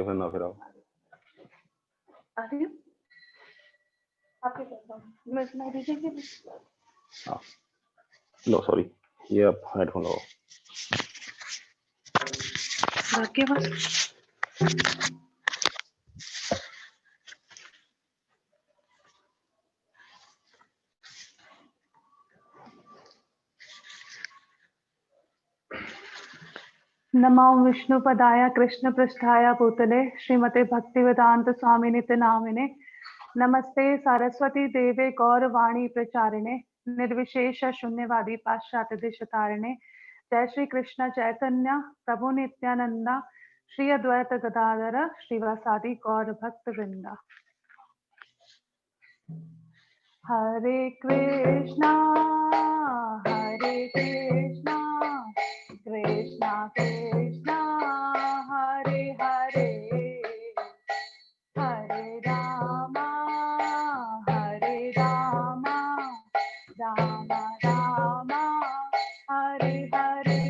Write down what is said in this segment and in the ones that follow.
फिर ना फिर आओ। आती हूँ आपके करता हूँ मैं सुनाई दीजिए। हाँ लो सॉरी, ये आप हेडफोन लगाओ। आपके पास नमो विष्णुपदाय कृष्ण पृष्ठाय भूतले श्रीमते भक्तिवेदांत स्वामी नित्य नामिने नमस्ते सरस्वती देवे गौरवाणी प्रचारिणे निर्विशेष शून्यवादी पाश्चात्य देशतारिणे जय श्री कृष्ण चैतन्य प्रभु नित्यानंदा श्री अद्वैत गदाधर श्रीवासादि गौर भक्त वृंदा। हरे कृष्णा कृष्णा कृष्णा हरे हरे हरे रामा राम राम हरे हरे।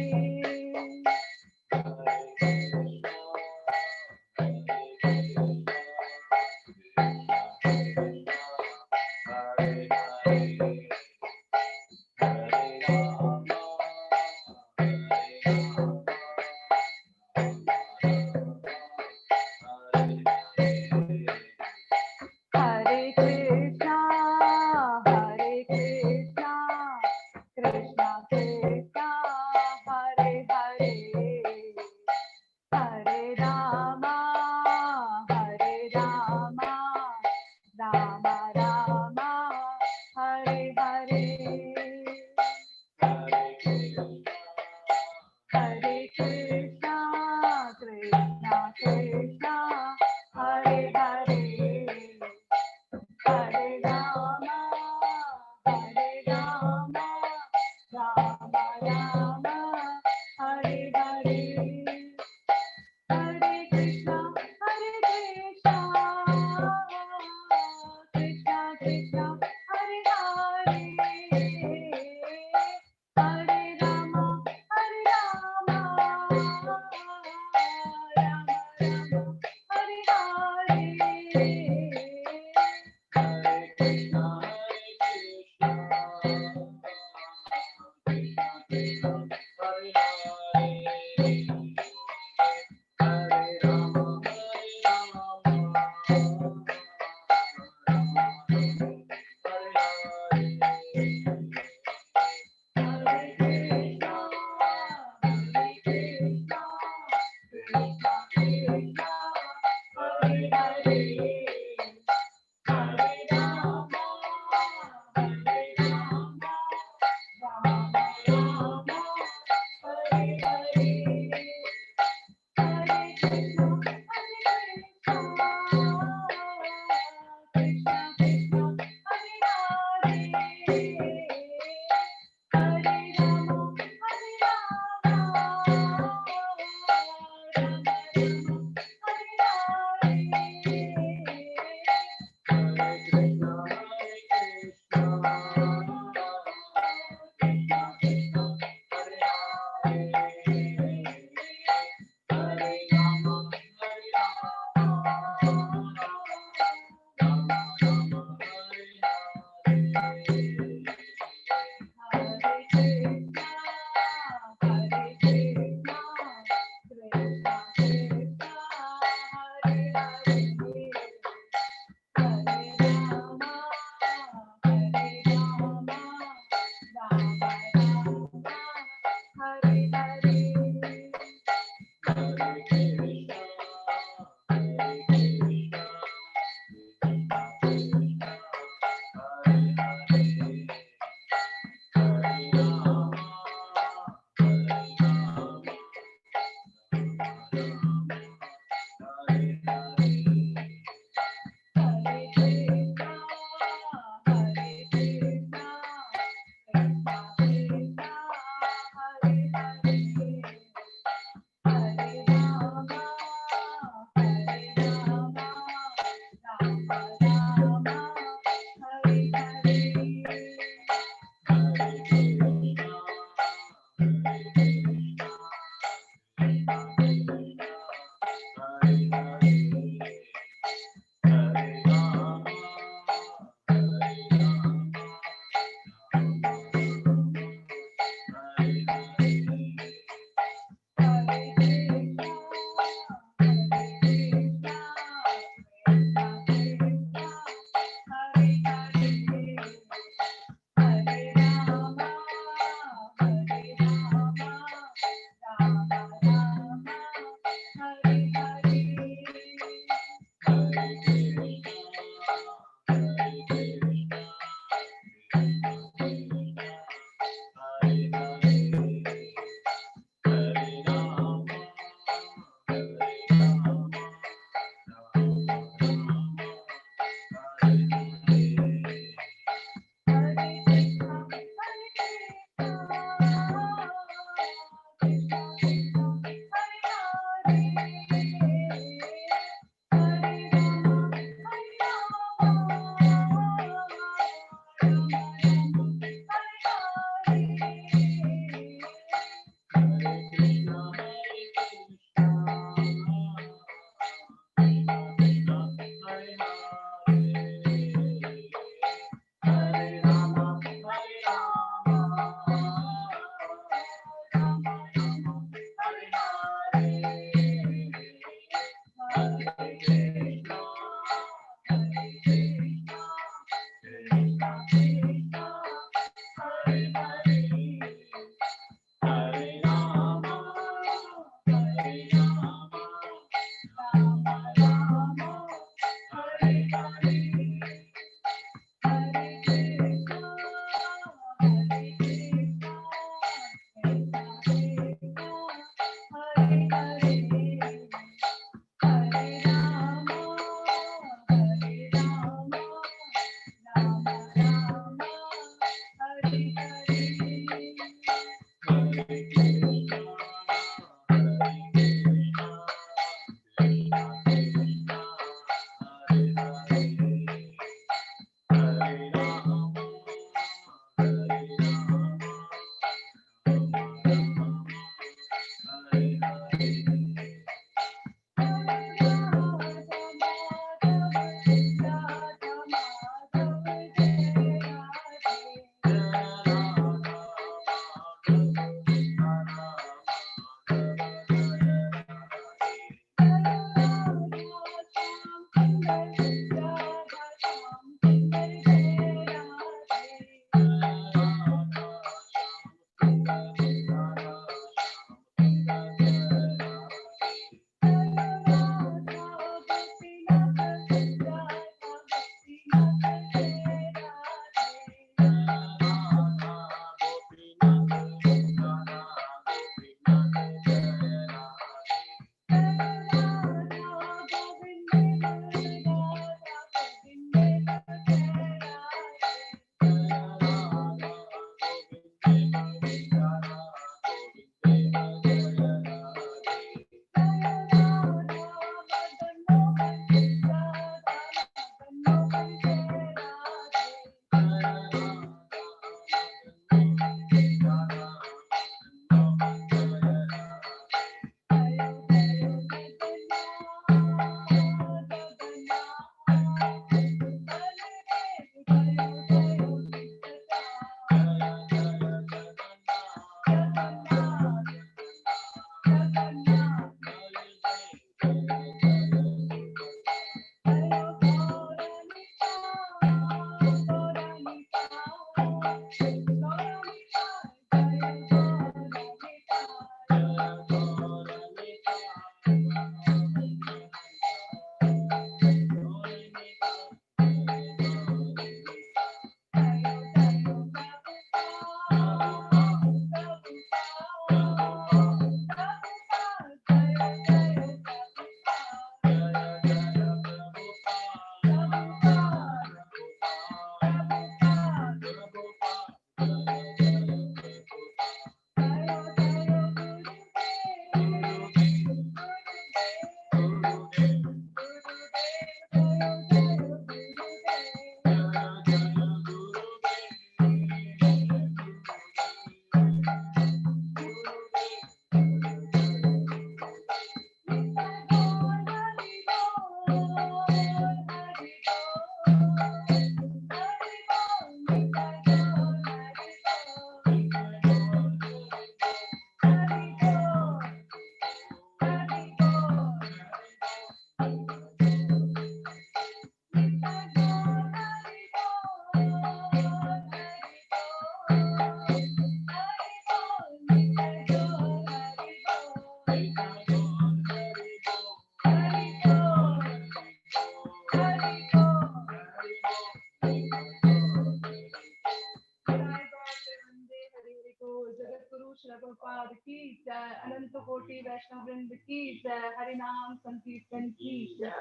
प्रभुपाद की जय, अनंत कोटि वैष्णव वृंद की जय, हरि नाम संकीर्तन की जय।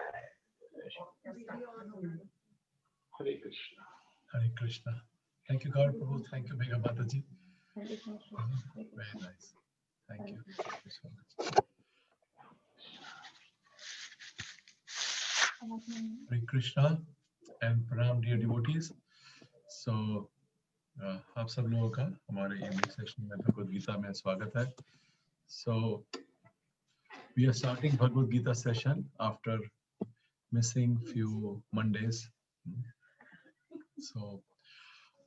हरे Krishna. Hare Krishna. Thank you, God Prabhu. Thank you, Megha Mataji. Very nice. Thank you. Thank you so much. Hare Krishna and Pranam, dear devotees. So, आप सब लोगों का हमारे इवनिंग सेशन में भगवद गीता में स्वागत है. So, we are starting Bhagavad Gita session after missing few Mondays. So,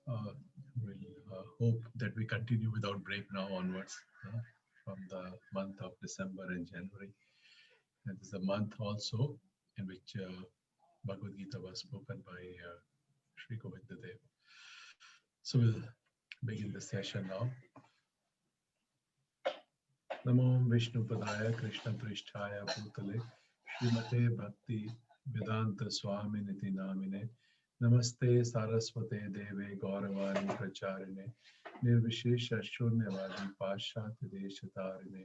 we'll hope that we continue without break now onwards from the month of December and January. And this is a month also in which Bhagavad Gita was spoken by Sri Govinda Dev. So we'll begin the session now. Namo Vishnu Padaya Krishna Pristhaya Bhutale Srimate Bhakti Vedanta Swami Niti Namine Namaste Saraswate Deve Gauravani Pracharine Nirvishesha Shunyavadi Pashyati Deshatarine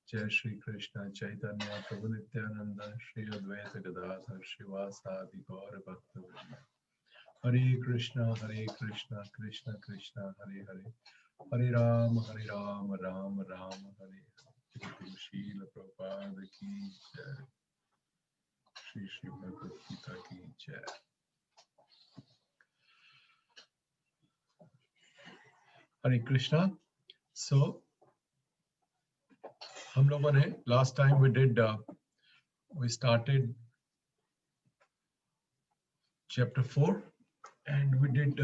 Jai Shri Krishna Chaitanya Prabhu Nityananda Shri Advaita Gadadhar Shivasadi Gaura Bhakta Hare Krishna Krishna Krishna Hare Hare Hare Ram Ram Ram Hare Hare Srila Prabhupada ki Jai Shri Bhagavad Gita ki Jai. Hare Krishna. So हम लोगों ने last time we started chapter 4 and we did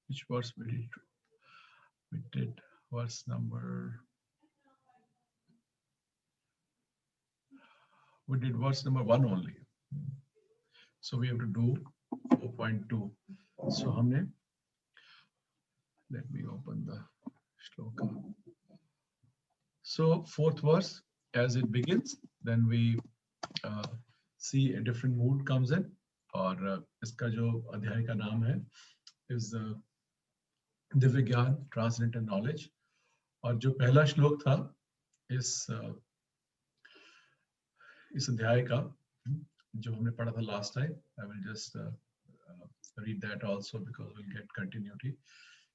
which verse we did? We did verse number 1 only. So we have to do 4.2. So हमने, let me open the shloka. So fourth verse, as it begins, then we see a different mood comes in. और इसका जो अध्याय का नाम है is Divya ज्ञान, transcendental knowledge. और जो पहला श्लोक था इस अध्याय का जो हमने पढ़ा था last time, I will just read that also because we'll get continuity.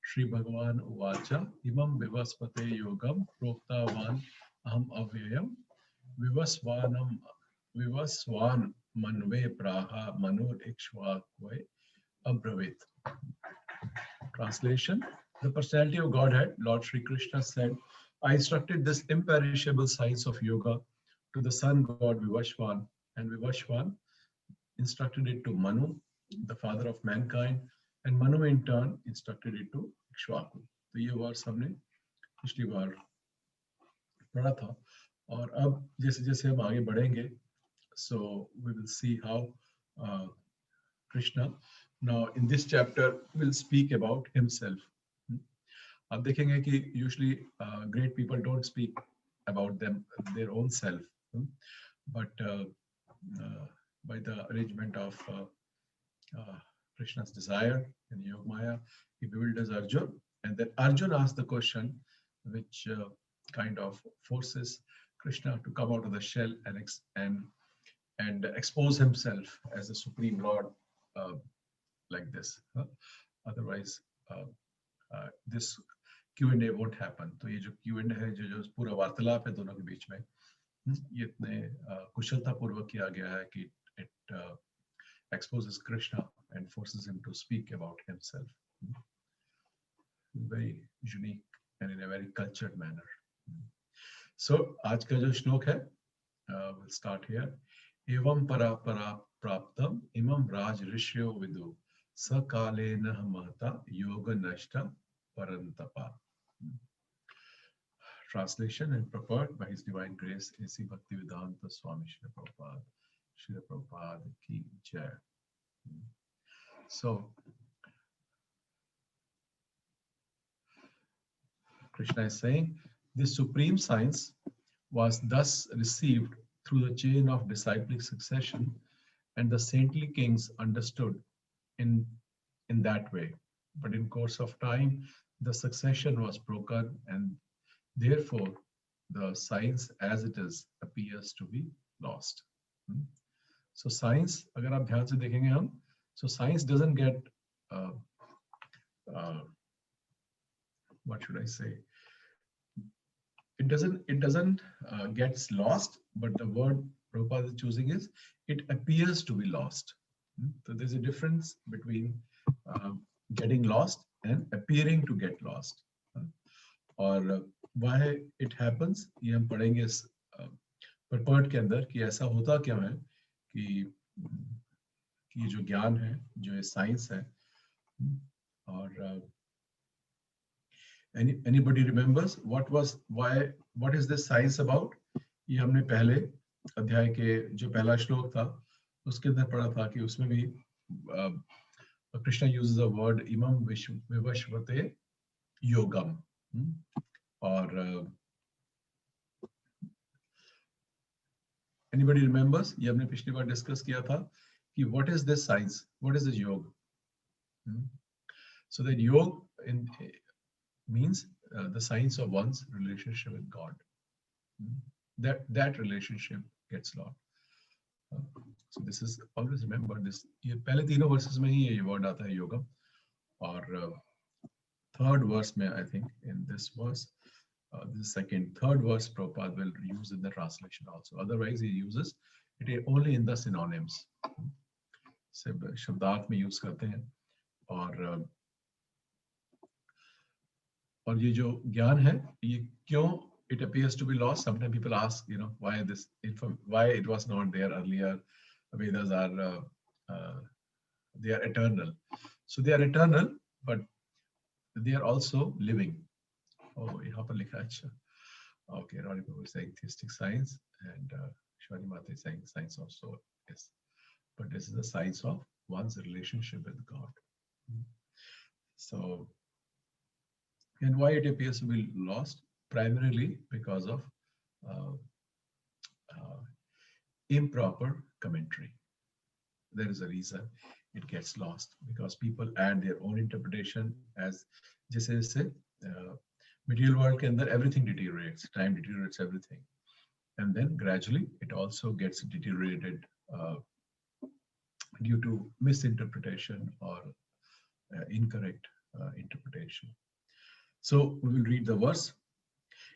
Shri Bhagavan Uvacha Imam Vivaspate Yogam Proktavan Aham Avyayam Vivasvan Manve Praha Manur Ikshvakve Abravit. Translation: The personality of Godhead, Lord Shri Krishna said, I instructed this imperishable science of yoga to the sun god Vivasvan, and Vivasvan instructed it to Manu, the father of mankind, and Manu in turn instructed it to Ikshvaku. तो ये verse हमने पिछली बार पढ़ा था और अब जैसे जैसे हम आगे बढ़ेंगे, so we will see how Krishna now in this chapter will speak about himself. आप देखेंगे कि usually great people don't speak about their own self, but by the arrangement of Krishna's desire in Yogamaya, he bewilders Arjuna, and then Arjuna asks the question which kind of forces Krishna to come out of the shell and expose himself as the Supreme Lord like this. Otherwise, this Q&A won't happen. तो ये जो Q&A है, जो पूरा वार्तालाप है दोनों के बीच में, ये इतने कुशलता पूर्वक किया गया है कि it exposes Krishna and forces him to speak about himself. Very unique and in a very cultured manner. So, आज का जो श्लोक है, we'll start here. Evam para praptam imam raj rishyo vidu sakalena mahata yoga nashta parantapa. Translation and prepared by His Divine Grace A.C. Bhaktivedanta Swami Srila Prabhupada ki Jai. So, Krishna is saying, this supreme science was thus received through the chain of disciplic succession, and the saintly kings understood in that way. But in course of time, the succession was broken, and therefore the science as it is appears to be lost. So science, अगर आप ध्यान से देखेंगे हम, so science doesn't get what should I say? It doesn't gets lost, but the word Prabhupada is choosing is it appears to be lost. So there's a difference between getting lost and appearing to get lost. और why it happens, ये हम पढ़ेंगे इस purport के अंदर कि ऐसा होता क्यों है कि जो ज्ञान है, जो ये साइंस है, और Anybody remembers what is this science about? ये हमने पहले अध्याय के जो पहला श्लोक था उसके अंदर पढ़ा था कि उसमें भी Krishna uses the word imam vivashvate yogam. Or anybody remembers? ये हमने पिछली बार डिस्कस किया था कि what is this science? What is this yoga? So that yoga means the science of one's relationship with God. That relationship gets lost. So this is, always remember this. ये पहले तीनों verses में ही ये word आता है yoga. और third verse में, I think in this verse, this third verse Prabhupada will use in the translation also. Otherwise he uses it only in the synonyms. सिर्फ शब्दार्थ में use करते हैं. और ये जो ज्ञान है ये क्यों it appears to be lost? Sometimes people ask, why it was not there earlier. Vedas are they are eternal. So they are eternal, but they are also living. Oh, यहाँ पर लिखा है अच्छा. Okay, Rani Prabhu is saying theistic science, and Shwari Mata is saying science of soul. Yes, but this is the science of one's relationship with God. So, and why it appears to be lost? Primarily because of improper commentary. There is a reason it gets lost, because people add their own interpretation. As जैसे material world के अंदर everything deteriorates, time deteriorates everything, and then gradually it also gets deteriorated due to misinterpretation or incorrect interpretation. So we will read the verse.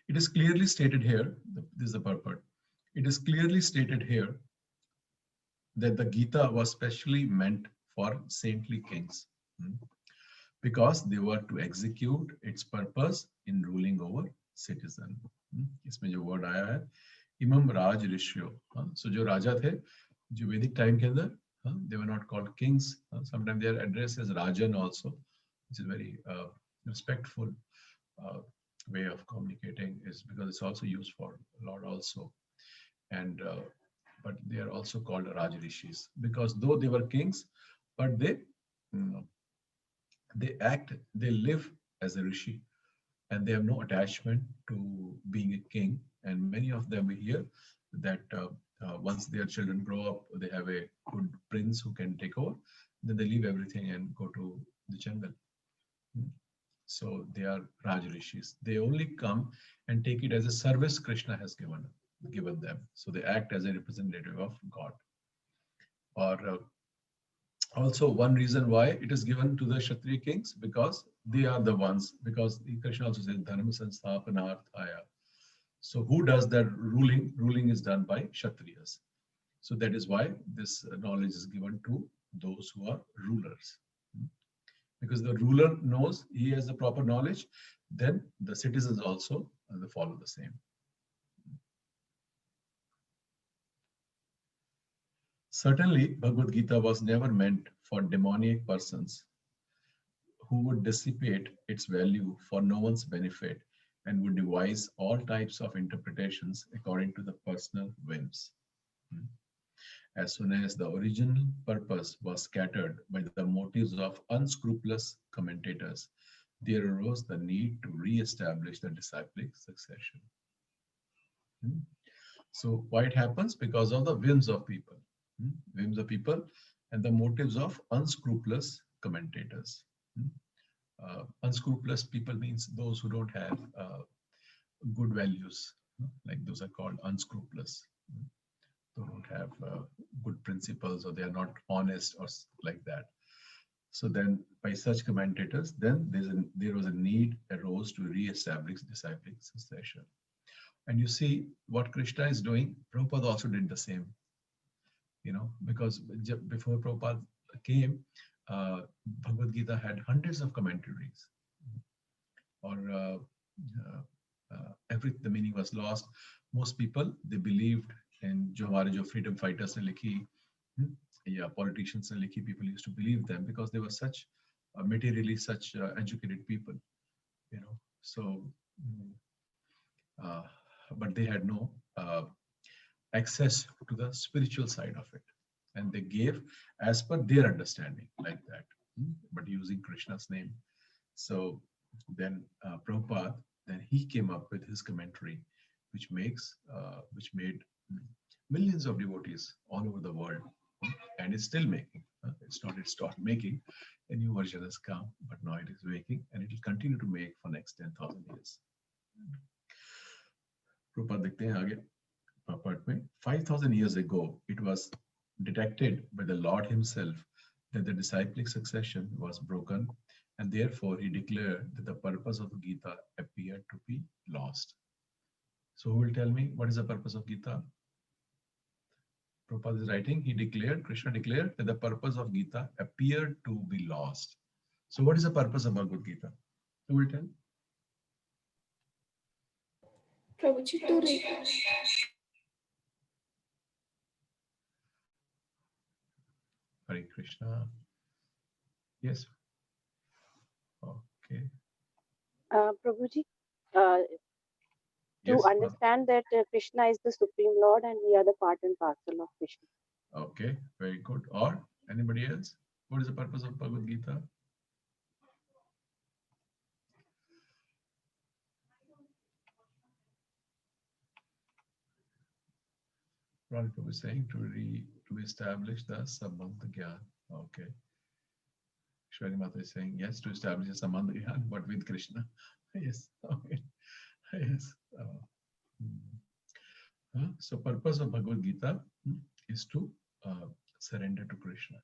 It is clearly stated here, this is the purport. It is clearly stated here that the Gita was specially meant for saintly kings, because they were to execute its purpose in ruling over citizen. इसमें जो word आया है, imam raj rishyo. So जो राजा थे, जो वैदिक time के अंदर, they were not called kings. Sometimes they are addressed as Rajan also, which is very respectful way of communicating, is because it's also used for Lord also. And but they are also called Raj Rishis, because though they were kings, but they live as a rishi, and they have no attachment to being a king. And many of them we hear that once their children grow up, they have a good prince who can take over, then they leave everything and go to the jungle. So they are Raj Rishis. They only come and take it as a service Krishna has given them. So they act as a representative of God. Or also one reason why it is given to the Kshatriya kings, because they are the ones, because Krishna also says Dharma Sansthapanarthaya. So who does that ruling? Ruling is done by Kshatriyas. So that is why this knowledge is given to those who are rulers. Because the ruler knows, he has the proper knowledge, then the citizens also they follow the same. Certainly, Bhagavad Gita was never meant for demoniac persons who would dissipate its value for no one's benefit and would devise all types of interpretations according to the personal whims. As soon as the original purpose was scattered by the motives of unscrupulous commentators, there arose the need to re-establish the disciplic succession. So why it happens? Because of the whims of people. Whims of people and the motives of unscrupulous commentators. Unscrupulous people means those who don't have good values, like those are called unscrupulous. They don't have good principles, or they are not honest, or like that. So then by such commentators, then there was a need arose to re-establish disciplic succession. And you see what Krishna is doing, Prabhupada also did the same. Because before Prabhupada came, Bhagavad Gita had hundreds of commentaries, or the meaning was lost. Most people, they believed in जो freedom fighters ने लिखी, politicians ने लिखी, people used to believe them because they were such materially such educated people, So, but they had no access to the spiritual side of it, and they gave as per their understanding, like that, but using Krishna's name. So then Prabhupada, then he came up with his commentary, which made millions of devotees all over the world, and is still making. It's not it stopped making. A new version has come, but now it is making, and it will continue to make for next 10,000 years. Prabhupada देखते हैं आगे part में 5,000 years ago, it was detected by the Lord himself that the disciplic succession was broken, and therefore he declared that the purpose of the Gita appeared to be lost. So who will tell me what is the purpose of Gita? Prabhupada is writing, Krishna declared that the purpose of Gita appeared to be lost. So what is the purpose of Bhagavad Gita? Who will tell? Prabhuji, to read. Hare Krishna. Yes. Okay. Prabhuji, to Yes. understand that Krishna is the Supreme Lord and we are the part and parcel of Krishna. Okay, very good. Or anybody else? What is the purpose of Bhagavad Gita? Ron Prabhu is saying to establish the Sambandha Gyan. Okay. Shwari Mata is saying yes, to establish a Sambandha Gyan, but with Krishna. Yes. Okay. Yes. So purpose of Bhagavad Gita is to surrender to Krishna.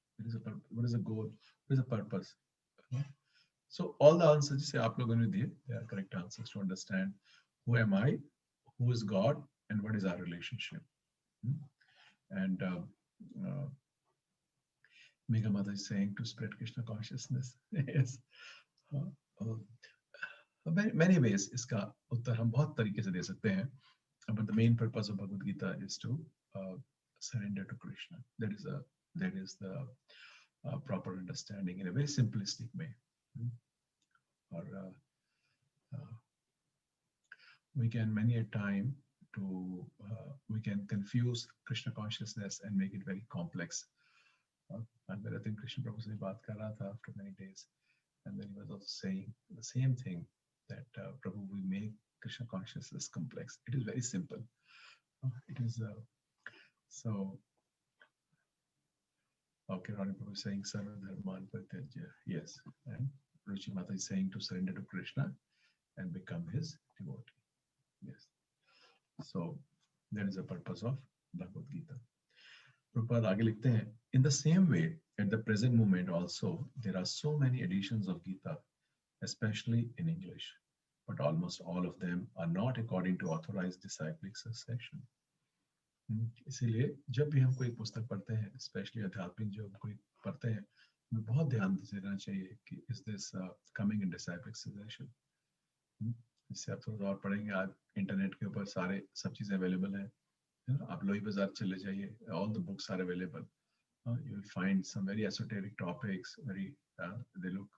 What is the goal? What is the purpose? So all the answers you aap logon ne diye, they are correct answers to understand who am I, who is God, and what is our relationship. And Megha Mata is saying to spread Krishna consciousness. Yes. Many ways इसका उत्तर हम बहुत तरीके से दे सकते हैं. But the main purpose of Bhagavad Gita is to surrender to Krishna. That is the proper understanding in a very simplistic way. Or we can many a time we can confuse Krishna consciousness and make it very complex. And I think Krishna Prabhu se baat kar raha tha after many days, and then he was also saying the same thing, that Prabhu, we make Krishna consciousness complex. It is very simple. It is so. Okay, Rani Prabhu is saying Sarva Dharman Pratyajya. Yes, and Ruchi Mata is saying to surrender to Krishna and become his devotee. Yes. So that is the purpose of Bhagavad Gita. Prabhupada आगे लिखते हैं, in the same way, at the present moment also, there are so many editions of Gita, especially in English, but almost all of them are not according to authorized disciplic succession. इसीलिए जब भी हम कोई पुस्तक पढ़ते हैं, specially आध्यात्मिक जो हम कोई पढ़ते हैं, हमें बहुत ध्यान देना चाहिए कि is this coming in disciplic succession. इससे आप थोड़ा और पढ़ेंगे, आज इंटरनेट के ऊपर सारे सब चीजें अवेलेबल हैं. आप लोही बाजार चले जाइए, all the books are available. You will find some very esoteric topics, very they look,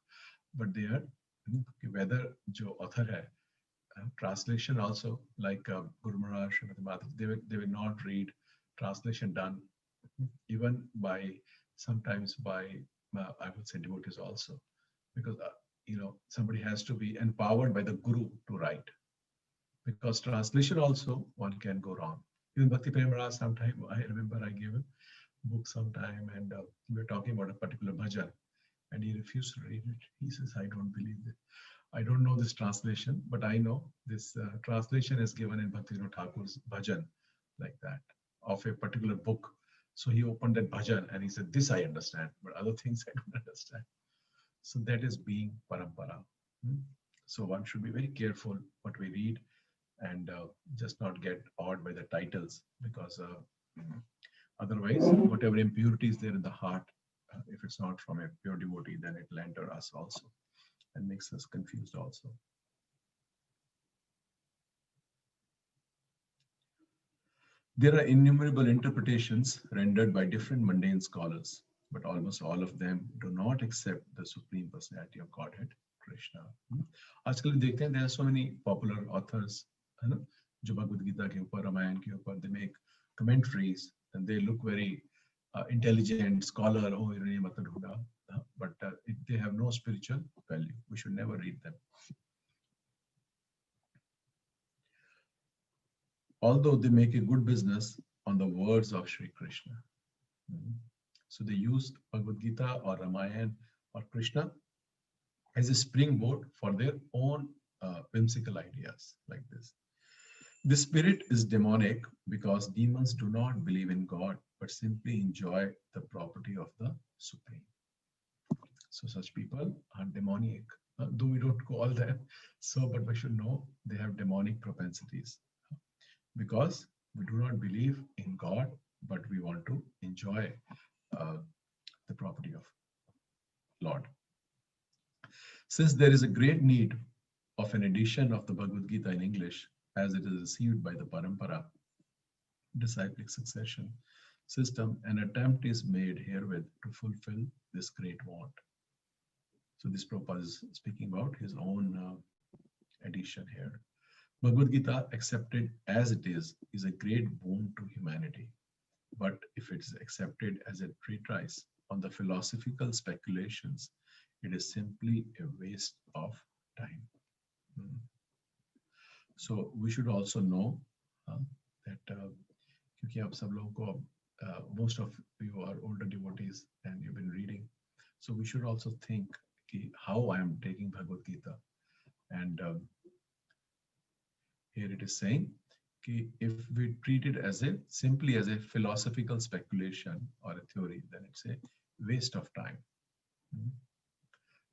but they are whether जो author है, translation also, like Guru Maharaj, they will not read translation done even by sometimes by I would say devotees also, because somebody has to be empowered by the Guru to write, because translation also one can go wrong. Even Bhakti Prem Maharaj, sometime I remember I gave him a book sometime, and we were talking about a particular bhajan, and he refused to read it. He says, I don't believe it. I don't know this translation, but I know this translation is given in Bhaktivinoda Thakur's bhajan, like that, of a particular book. So he opened that bhajan and he said, this I understand, but other things I don't understand. So that is being parampara. So one should be very careful what we read, and just not get awed by the titles, because otherwise whatever impurity is there in the heart, if it's not from a pure devotee, then it will enter us also and makes us confused also. There are innumerable interpretations rendered by different mundane scholars, but almost all of them do not accept the Supreme Personality of Godhead, Krishna. आजकल देखते हैं there are so many popular authors, है ना, जो भगवद गीता के ऊपर, रामायण के ऊपर, they make commentaries and they look very intelligent scholar. Oh, इन्होंने ये मतलब ढूंढा, but they have no spiritual value. We should never read them. Although they make a good business on the words of Shri Krishna. So they use Bhagavad Gita or Ramayana or Krishna as a springboard for their own whimsical ideas like this. The spirit is demonic because demons do not believe in God but simply enjoy the property of the Supreme. So such people are demonic, though we don't call them so, but we should know they have demonic propensities because we do not believe in God, but we want to enjoy the property of Lord. Since there is a great need of an edition of the Bhagavad Gita in English, as it is received by the Parampara, disciplic succession system, an attempt is made herewith to fulfill this great want. So this Prabhupada is speaking about his own edition here. Bhagavad Gita, accepted as it is a great boon to humanity. But if it is accepted as a treatise on the philosophical speculations, it is simply a waste of time. So we should also know that क्योंकि आप सब लोगों को, most of you are older devotees and you've been reading, so we should also think how I am taking Bhagavad Gita. And here it is saying if we treat it as simply as a philosophical speculation or a theory, then it's a waste of time.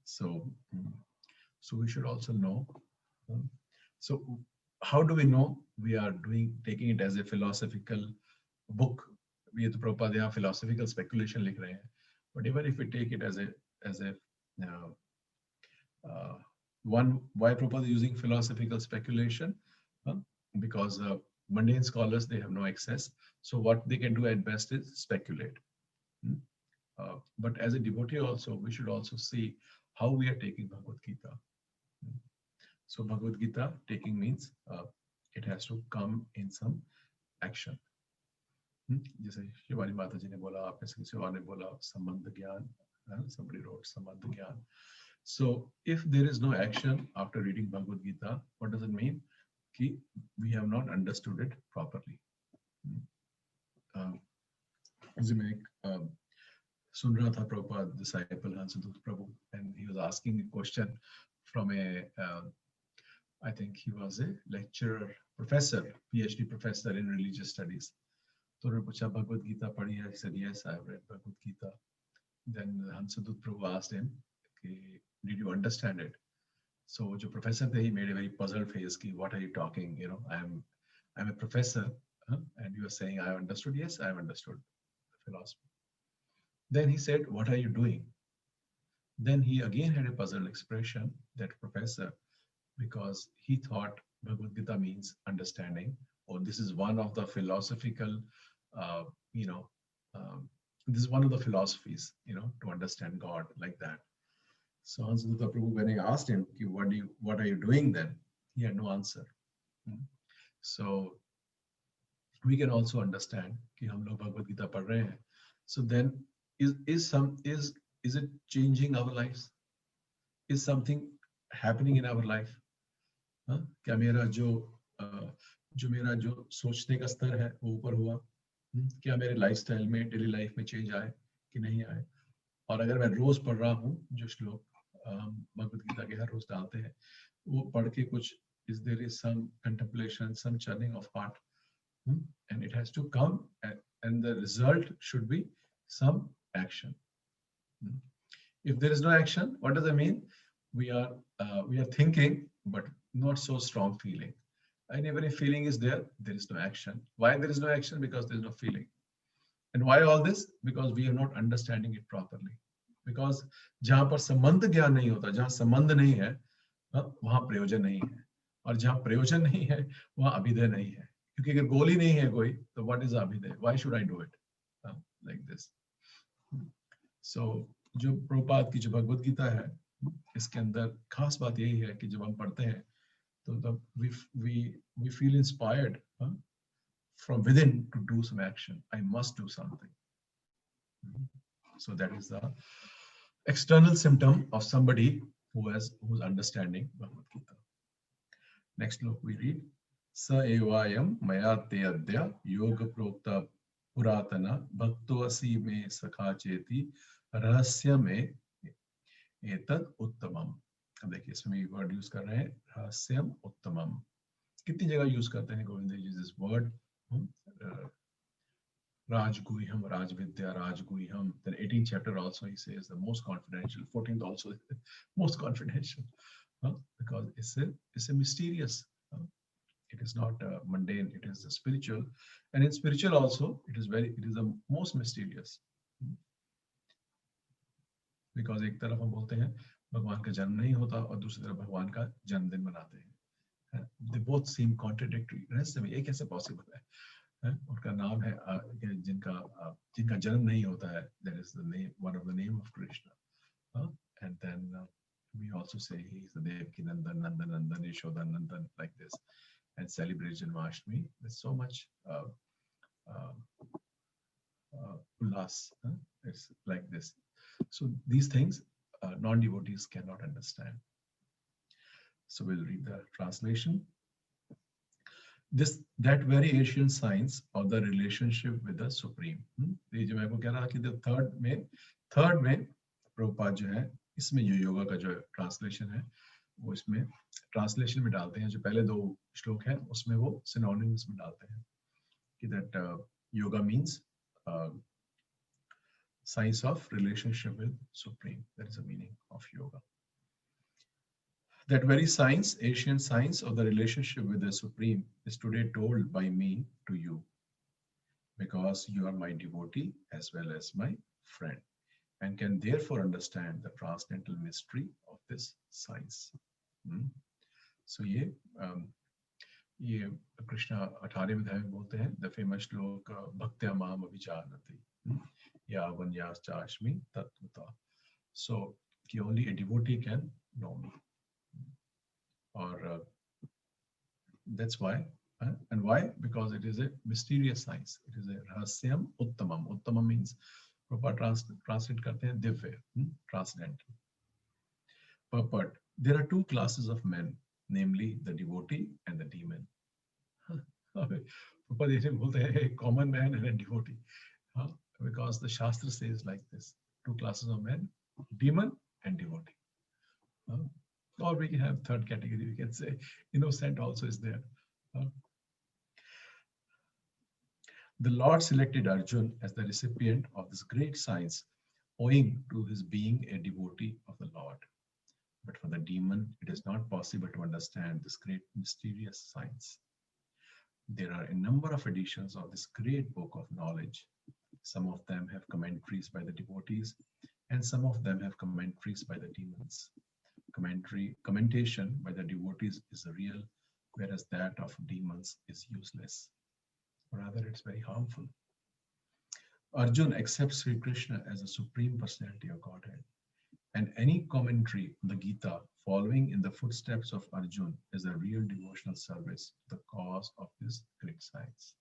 So we should also know. So how do we know we are taking it as a philosophical book? We have to Prabhupada यहाँ philosophical speculation लिख रहे हैं. But even if we take it as a one, why Prabhupada is using philosophical speculation? Because mundane scholars, they have no access. So what they can do at best is speculate. But as a devotee also, we should also see how we are taking Bhagavad Gita. So Bhagavad Gita taking means it has to come in some action. जैसे शिवानी माता जी ने बोला, आपने किसी और ने बोला संबंध ज्ञान, somebody wrote संबंध ज्ञान. So if there is no action after reading Bhagavad Gita, what does it mean? कि we have not understood it properly. मैं सुन रहा था Prabhupada disciple Hansadut Prabhu, and he was asking a question from I think he was a lecturer, professor, PhD professor in religious studies. तो उन्होंने पूछा Bhagavad Gita पढ़ी है? He said yes, I have read Bhagavad Gita. Then Hansadut Prabhu asked him, did you understand it? So the professor there, he made a very puzzled face. What are you talking? You know, I'm a professor, and you are saying I have understood. Yes, I have understood the philosophy. Then he said, what are you doing? Then he again had a puzzled expression, that professor, because he thought Bhagavad Gita means understanding, or this is one of the philosophical, this is one of the philosophies, to understand God like that. So Hansadutta Prabhu, when I asked him, what are you doing then? He had no answer. So we can also understand कि हम लोग भगवद गीता पढ़ रहे हैं. So then is it changing our lives? Is something happening in our life? क्या मेरा जो मेरा जो सोचने का स्तर है वो ऊपर हुआ? क्या मेरे लाइफस्टाइल में, डेली लाइफ में चेंज आए कि नहीं आए? और अगर मैं रोज पढ़ रहा हूँ जो श्लोक भगवद गीता के हर रोज डालते हैं, वो पढ़ के कुछ there is some contemplation, some churning of heart, and it has to come, and the result should be some action. If there is no action, what does that mean? We are thinking, but not so strong feeling. And even if feeling is there is no action. Why there is no action? Because there is no feeling. And why all this? Because we are not understanding it properly. Because जहाँ पर संबंध ज्ञान नहीं होता, जहाँ संबंध नहीं है, वहाँ प्रयोजन नहीं है, और जहाँ प्रयोजन नहीं है, वहाँ अभिदय नहीं है. क्योंकि अगर गोल ही नहीं है कोई, तो what is Abhyudaya? Why should I do it? Like this. So जो प्रभुपाद की जो भगवद गीता है, इसके अंदर खास बात यही है कि जब हम पढ़ते हैं तो we feel inspired from within to do some action. I must do something. So that is the external symptom of somebody who's understanding Bhagavad Gita. Next look we read Sa evayam maya te adya yoga prokta puratana bhaktoasi me sakha cheti rahasya me etad uttamam. अब देखिए इसमें word use कर रहे हैं रहस्यम उत्तमम. कितनी जगह use करते हैं Govind ji this word Rajguhyam, Rajvidya, Rajguhyam. Then 18th chapter also he says the most confidential. 14th also most confidential, because it's a mysterious. It is not mundane. It is spiritual, and in spiritual also it is the most mysterious. Because एक तरफ हम बोलते हैं भगवान का जन्म नहीं होता और दूसरी तरफ भगवान का जन्मदिन मनाते हैं. They both seem contradictory. रहस्य में ये कैसे possible है? उनका नाम है जिनका जन्म नहीं होता है. That is the name, one of the name of Krishna. And then we also say he is the Devaki Nandan, Nandanandan, Yashodanandan, like this, and celebrate Janmashtami. There's so much ullas. It's like this. So these things non-devotees cannot understand. So we'll read the translation. That very ancient science of the relationship with the Supreme. ये जो मैं को कह रहा कि the third में प्रभुपाद जो है इसमें जो योगा का जो ट्रांसलेशन है वो इसमें ट्रांसलेशन में डालते हैं. जो पहले दो श्लोक हैं उसमें वो सिनोनिम्स में डालते हैं कि that yoga means science of relationship with Supreme. That is the meaning of yoga. That very science, ancient science of the relationship with the Supreme is today told by me to you, because you are my devotee as well as my friend, and can therefore understand the transcendental mystery of this science. So ये कृष्णा 18वें अध्याय में बोलते हैं the famous श्लोक भक्त्या माम अभिजानति यावन्याश्चास्मि तत्त्वतः. So कि only a devotee can know me. Or that's why, and why? Because it is a mysterious science. It is a rahasyam uttamam. Uttamam means Prabhupada translate karte hain divya, transcendental. Purport: there are two classes of men, namely the devotee and the demon. Prabhupada ऐसे बोलते हैं a common man and a devotee, because the Shastra says like this: two classes of men, demon and devotee. Or we can have third category, we can say innocent also is there. The Lord selected Arjun as the recipient of this great science owing to his being a devotee of the Lord. But for the demon, it is not possible to understand this great mysterious science. There are a number of editions of this great book of knowledge. Some of them have commentaries by the devotees, and some of them have commentaries by the demons. Commentation by the devotees is real, whereas that of demons is useless. Rather, it's very harmful. Arjun accepts Sri Krishna as a supreme personality of Godhead, and any commentary on the Gita following in the footsteps of Arjun is a real devotional service to the cause of this great science.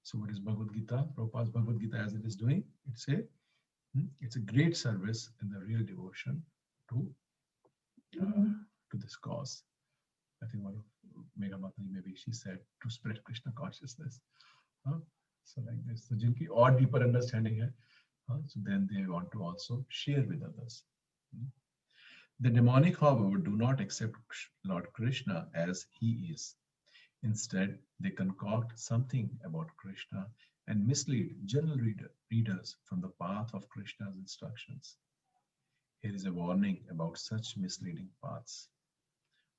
So what is Bhagavad Gita? Prabhupada's Bhagavad Gita as it is doing, it's a great service in the real devotion to this cause. I think one of Megha Matani, maybe she said, to spread Krishna consciousness. So like this. So jinki or deeper understanding hai, so then they want to also share with others. The demonic, however, do not accept Lord Krishna as he is. Instead, they concoct something about Krishna and mislead general readers from the path of Krishna's instructions. Here is a warning about such misleading paths.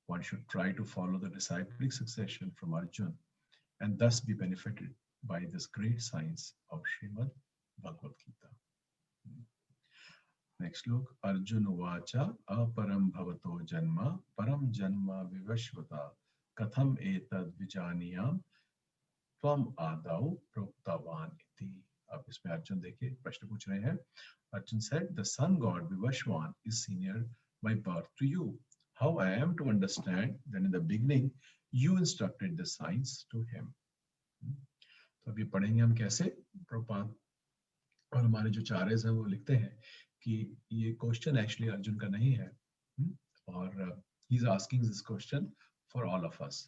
One should try to follow the disciplic succession from Arjun and thus be benefited by this great science of Srimad Bhagavad Gita. Next look, Arjuna Vacha aparam bhavato janma param janma vivashvata katham etad vijaniyam tvam adau proktavan iti. अब इसमें अर्जुन देखिए प्रश्न पूछ रहे हैं. Arjun said, the sun god Vivashwan is senior by birth to you. How I am to understand that in the beginning you instructed the science to him. तो अभी पढ़ेंगे हम कैसे प्रपात. और हमारे जो चार्यस हैं वो लिखते हैं कि ये क्वेश्चन एक्चुअली अर्जुन का नहीं है, और he is asking this question for all of us,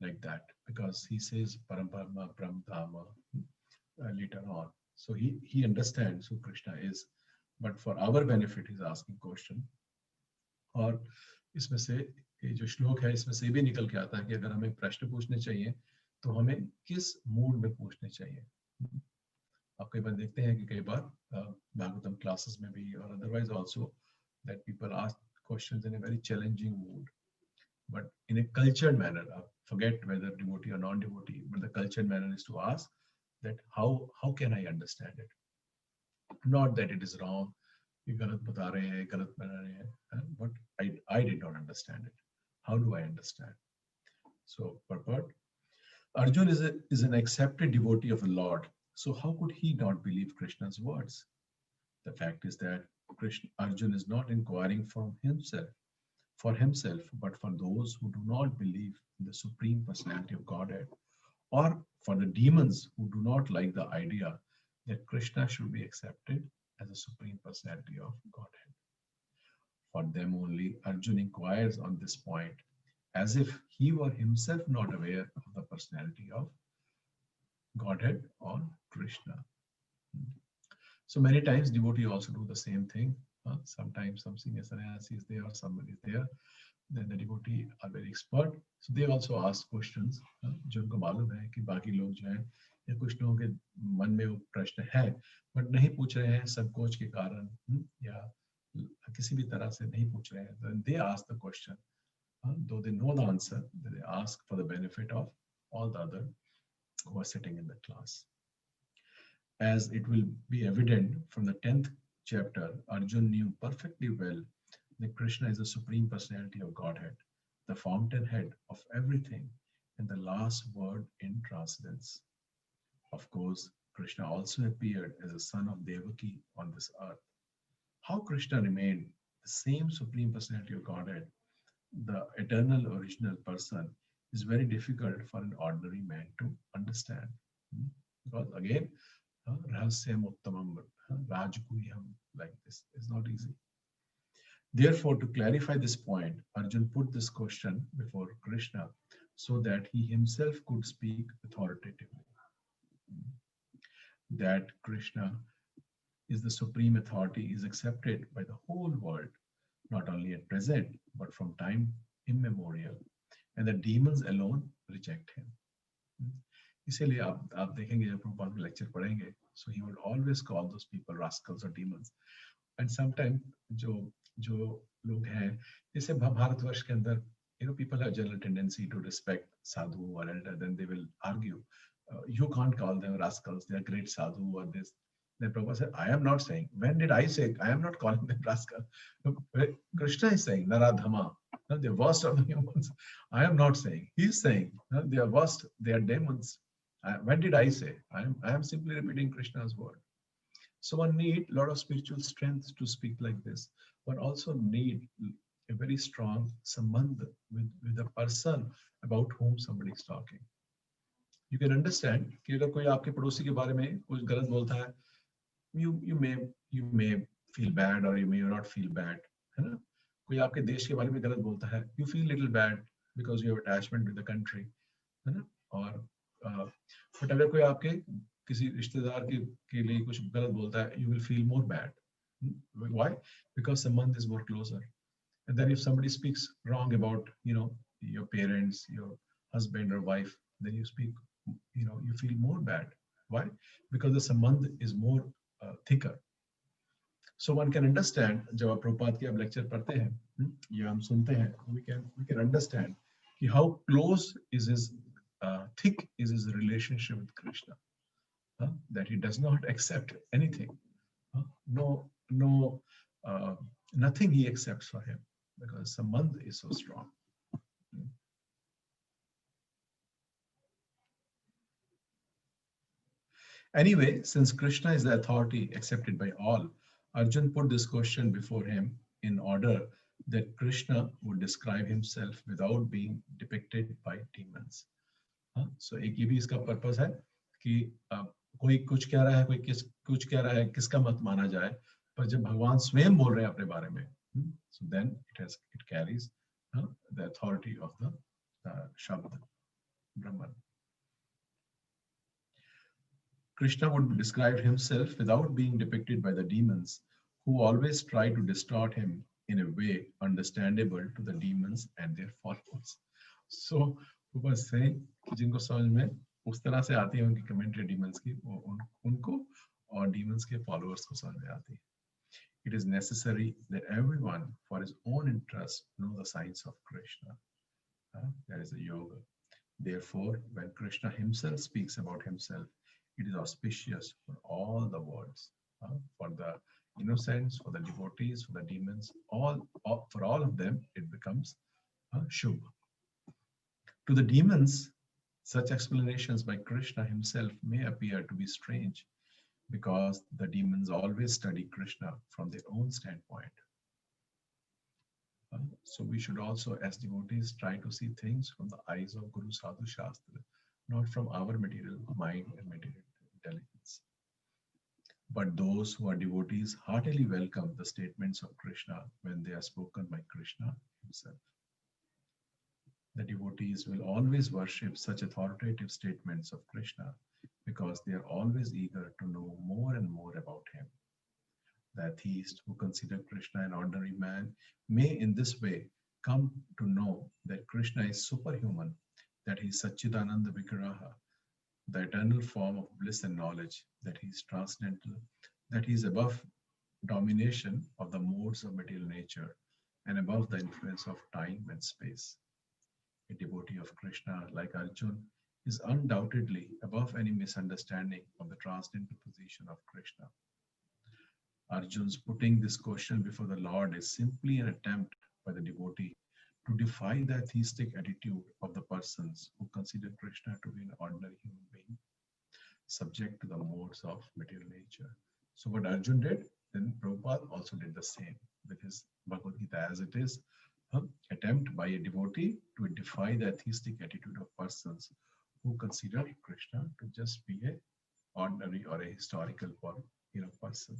like that, because he says Parampama Pramdhama later on. So he understands who Krishna is, but for our benefit he's asking question. और इसमें से ये जो श्लोक है इसमें से भी निकल के आता है कि अगर हमें प्रश्न पूछने चाहिए तो हमें किस मूड में पूछने चाहिए. आप कई बार देखते हैं कि कई बार भागवतम क्लासेस में भी और otherwise also that people ask questions in a very challenging mood, but in a cultured manner. Forget whether devotee or non-devotee, but the cultured manner is to ask that how can I understand it? Not that it is wrong, ये गलत बता रहे हैं, गलत बना रहे हैं, but I did not understand it. How do I understand? So purport, Arjun is an accepted devotee of the Lord. So how could he not believe Krishna's words? The fact is that Arjun is not inquiring for himself, but for those who do not believe in the Supreme Personality of Godhead, or for the demons who do not like the idea that Krishna should be accepted as a Supreme Personality of Godhead. For them only, Arjun inquires on this point, as if he were himself not aware of the personality of Godhead or Krishna. So many times devotee also do the same thing. Sometimes some senior sannyasi is there or somebody is there. Then the devotee are very expert. So they also ask questions. जो उनको मालूम है कि बाकी लोग जो हैं या कुछ लोगों के मन में वो प्रश्न है बट नहीं पूछ रहे हैं संकोच के कारण या किसी भी तरह से नहीं पूछ रहे हैं. Then they ask the question. Though they know the answer, they ask for the benefit of all the other who are sitting in the class. As it will be evident from the 10th chapter, Arjun knew perfectly well that Krishna is the Supreme Personality of Godhead, the fountainhead of everything, and the last word in transcendence. Of course, Krishna also appeared as a son of Devaki on this earth. How Krishna remained the same Supreme Personality of Godhead, the eternal original person, is very difficult for an ordinary man to understand. Because again, Rahasyam Uttamam Rajguhyam, like this is not easy. Therefore, to clarify this point, Arjun put this question before Krishna so that he himself could speak authoritatively. That Krishna is the supreme authority is accepted by the whole world, not only at present, but from time immemorial. And the demons alone reject him. इसीलिए आप देखेंगे जब प्रभुपाद में lecture पढ़ेंगे, so he would always call those people rascals or demons. And sometimes जो लोग हैं, जैसे भारतवर्ष के अंदर, people have general tendency to respect sadhu or elder, then they will argue, you can't call them rascals, they are great sadhu or this. Then Prabhupada said, I am not saying. When did I say? I am not calling them rascal. Krishna is saying, Naradhama, they are worst of the humans. I am not saying. He is saying, they are worst, they are demons. When did I say? I am simply repeating Krishna's word. So one need a lot of spiritual strength to speak like this. One also need a very strong sambandh with the person about whom somebody is talking. You can understand कि अगर कोई आपके पड़ोसी के बारे में कुछ गलत बोलता है, you may feel bad or you may not feel bad, है ना? कोई आपके देश के बारे में गलत बोलता है, you feel little bad because you have attachment with the country, है ना? और but अगर कोई आपके किसी रिश्तेदार के लिए कुछ गलत बोलता है, you will feel more bad. Why? Because sambandh is more closer. And then if somebody speaks wrong about your parents, your husband or wife, then you speak, you feel more bad. Why? Because the sambandh is more thicker. So one can understand, जब आप प्रभुपाद की आप lecture पढ़ते हैं या हम सुनते हैं, we can understand कि how close is his thick is his relationship with Krishna, that he does not accept anything, nothing he accepts for him, because sambandh is so strong. Anyway, since Krishna is the authority accepted by all, Arjun put this question before him in order that Krishna would describe himself without being depicted by demons. So एक ये भी इसका purpose है कि कोई कुछ कह रहा है, कोई कुछ कह रहा है, किसका मत माना जाए, पर जब भगवान स्वयं बोल रहे हैं अपने बारे में, so then it carries the authority of the Shabd Brahman. Krishna would describe himself without being depicted by the demons, who always try to distort him in a way understandable to the demons and their followers. So, who was saying, जिनको समझ में उस तरह से आती है उनकी commentary demons की, उनको और demons के followers को समझ में आती है. It is necessary that everyone, for his own interest, know the signs of Krishna. That is a yoga. Therefore, when Krishna himself speaks about himself, it is auspicious for all the worlds, for the innocents, for the devotees, for the demons, for all of them, it becomes Shubh. To the demons, such explanations by Krishna himself may appear to be strange, because the demons always study Krishna from their own standpoint. So we should also, as devotees, try to see things from the eyes of Guru Sadhu Shastra, not from our material mind and material intelligence. But those who are devotees heartily welcome the statements of Krishna when they are spoken by Krishna himself. The devotees will always worship such authoritative statements of Krishna because they are always eager to know more and more about him. The atheist who consider Krishna an ordinary man may in this way come to know that Krishna is superhuman, that he is Satchidananda Vigraha, the eternal form of bliss and knowledge, that he is transcendental, that he is above domination of the modes of material nature and above the influence of time and space. A devotee of Krishna like Arjun is undoubtedly above any misunderstanding of the transcendental position of Krishna. Arjun's putting this question before the Lord is simply an attempt by the devotee to defy the atheistic attitude of the persons who consider Krishna to be an ordinary human being, subject to the modes of material nature. So what Arjun did, then Prabhupada also did the same with his Bhagavad Gita as it is, attempt by a devotee to defy the atheistic attitude of persons who consider Krishna to just be an ordinary or a historical person.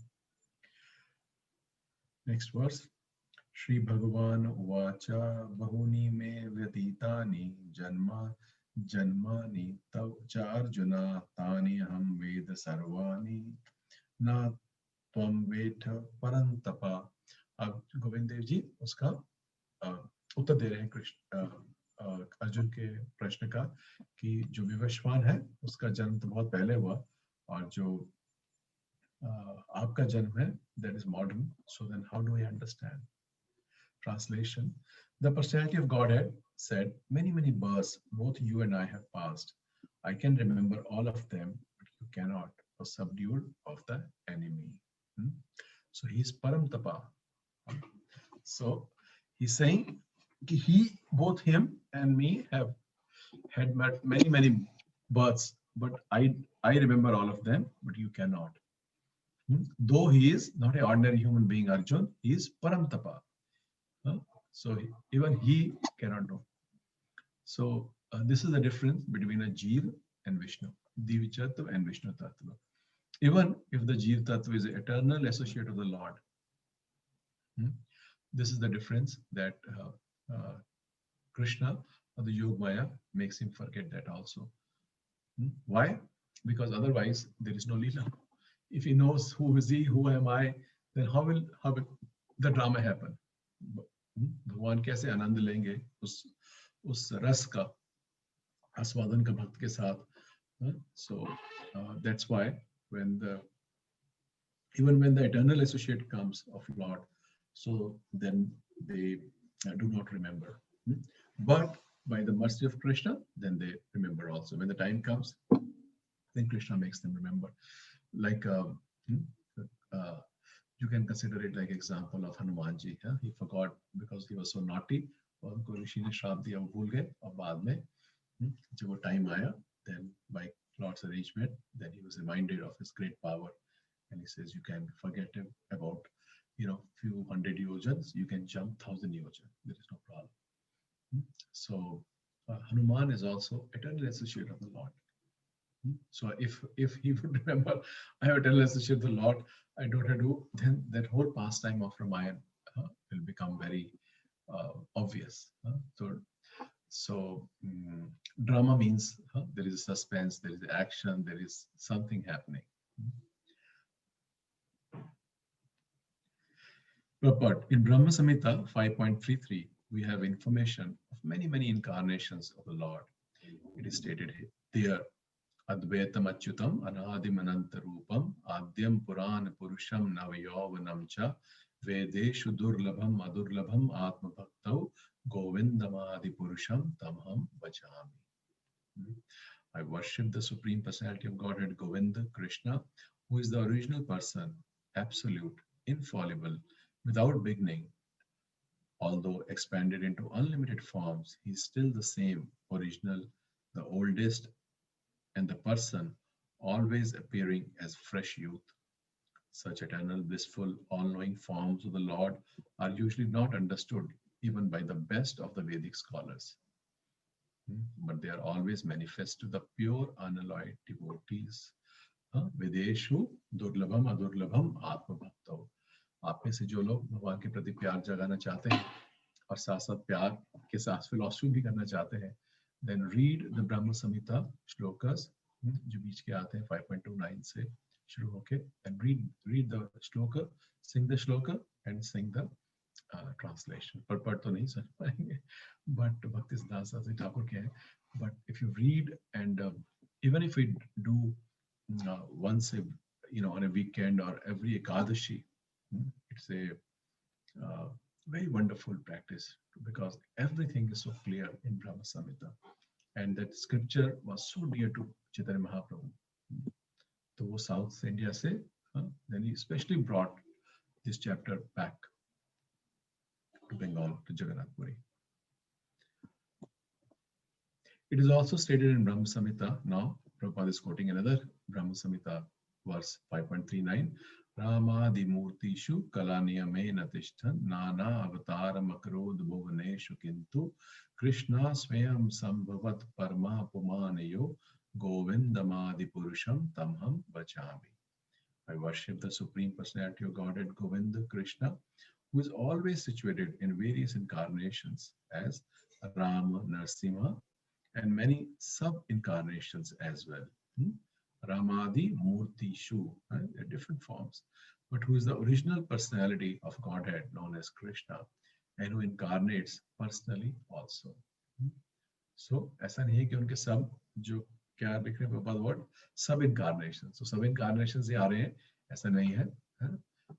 Next verse. Shri Bhagavan Uvacha Bahuni Me Vyatitani Janmani Tav Charjuna Tani Aham Veda Sarvani Na Tvam Veta Parantapa. अब गोविंद देव जी उसका उत्तर दे रहे हैं कृष्ण अर्जुन के प्रश्न का कि जो विवशवान है उसका जन्म तो बहुत पहले हुआ और जो आपका जन्म है that is modern, so then how do I understand? Translation: The personality of Godhead said, many births both you and I have passed. I can remember all of them, but you cannot, or subdued of the enemy. So he is Param Tapa. So he's saying both him and me have had many births, but I remember all of them, but you cannot. Though he is not an ordinary human being, Arjun, he is Param Tapa. So even he cannot know. So this is the difference between a Jeev and Vishnu, Divi Tattva and Vishnu Tattva. Even if the Jeev Tattva is an eternal associate of the Lord, this is the difference that Krishna or the Yog Maya makes him forget that also. Why? Because otherwise there is no Leela. If he knows who is he, who am I, then how will the drama happen? भगवान कैसे आनंद लेंगे उस रस का आस्वादन का भक्त के साथ. So that's why even when the eternal associate comes of Lord, so then they do not remember. But by the mercy of Krishna, then they remember also. When the time comes, then Krishna makes them remember. Like you can consider it like example of Hanumanji. He forgot because he was so naughty. और उनको ऋषि ने श्राप दिया, वो भूल गए और बाद में जब वो टाइम आया, then by Lord's arrangement, then he was reminded of his great power. And he says, you can forget him about, few hundred yojans, you can jump 1,000 yojans. There is no problem. So Hanuman is also eternal associate of the Lord. So if he would remember, I have eternal associate of the Lord, I don't have to, then that whole pastime of Ramayana will become very obvious. So drama means there is suspense, there is action, there is something happening. But in Brahma Samhita 5.33, we have information of many incarnations of the Lord. It is stated there, Advaitam Achyutam Anadim Anantarupam Adyam Puran Purusham Navayovanam Cha Vedeshu Durlabham Adurlabham Atma Bhaktau Govindamadi Purusham Tamham Vachami. I worship the Supreme Personality of Godhead, Govinda, Krishna, who is the original person, absolute, infallible, without beginning. Although expanded into unlimited forms, he is still the same, original, the oldest, and the person always appearing as fresh youth. Such eternal, blissful, all-knowing forms of the Lord are usually not understood even by the best of the Vedic scholars. But they are always manifest to the pure, unalloyed devotees. Videshu durlabham adurlabham atma bhaktau. आप में से जो लोग भगवान के प्रति प्यार जगाना चाहते हैं और साथ साथ प्यार के साथ फिलॉसफी भी करना चाहते हैं, then read the Brahma Samhita shlokas जो बीच के आते हैं 5.29 से शुरू होके, and read the shloka, sing the shloka and sing the translation. पर पढ़ तो नहीं समझ पाएंगे, but Bhakti Siddhanta Saraswati Thakur के हैं. But if you read and even if we do once on a weekend or every Ekadashi, it's a very wonderful practice because everything is so clear in Brahma Samhita, and that scripture was so dear to Chaitanya Mahaprabhu. So वो South India से, then he especially brought this chapter back to Bengal, to Jagannath Puri. It is also stated in Brahma Samhita. Now Prabhupada is quoting another Brahma Samhita verse 5.39. Ramadi Murtishu Kalaniyamena Tishtan Nana Avataram Akarod Bhuvaneshu Kintu Krishna Swayam Sambhavat Parma Pumanayo Govindamadi Purusham Tamham Vachami. I worship the Supreme Personality of Godhead Govinda Krishna, who is always situated in various incarnations as Rama, Narsimha, and many sub-incarnations as well. Ramadi Murti Shu, different forms, but who is the original personality of Godhead known as Krishna and who incarnates personally also. So, ऐसा नहीं है कि उनके सब जो क्या लिख रहे हैं बाबा वर्ड सब incarnations. So सब incarnations ही आ रहे हैं, ऐसा नहीं है.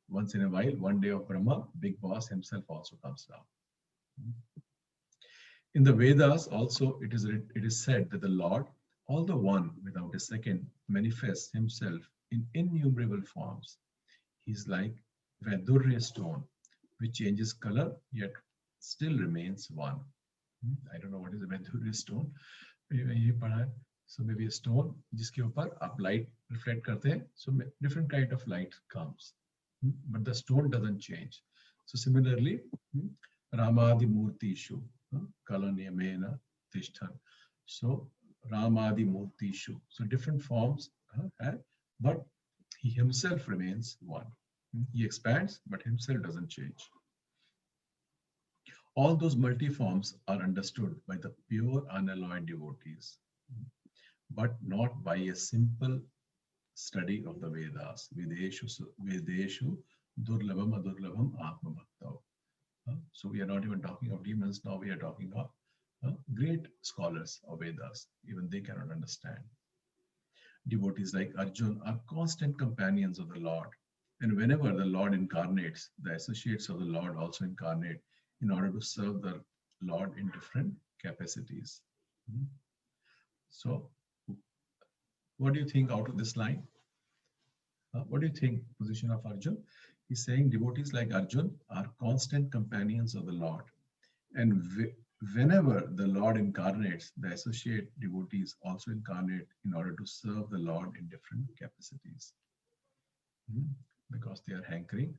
Once in a while, one day of Brahma, Big Boss himself also comes down. In the Vedas also, it is said that the Lord, although one without a second, manifests himself in innumerable forms. He is like Vaidurya stone, which changes color yet still remains one. I don't know what is a Vaidurya stone. So maybe a stone जिसके ऊपर आप light reflect करते हैं, so different kind of light comes, but the stone doesn't change. So similarly, Ramadi Murtishu Kalaniyamena Tishtan. So Ramadi Murtishu. So different forms, but he himself remains one. He expands, but himself doesn't change. All those multi-forms are understood by the pure unalloyed devotees, but not by a simple study of the Vedas. Vedeshu Durlabham Adurlabham Atma Bhaktau. So we are not even talking of demons, now we are talking of great scholars of Vedas. Even they cannot understand. Devotees like Arjun are constant companions of the Lord. And whenever the Lord incarnates, the associates of the Lord also incarnate in order to serve the Lord in different capacities. So, what do you think out of this line? What do you think, position of Arjun? He's saying devotees like Arjun are constant companions of the Lord. And whenever the Lord incarnates, the associate devotees also incarnate in order to serve the Lord in different capacities. Because they are hankering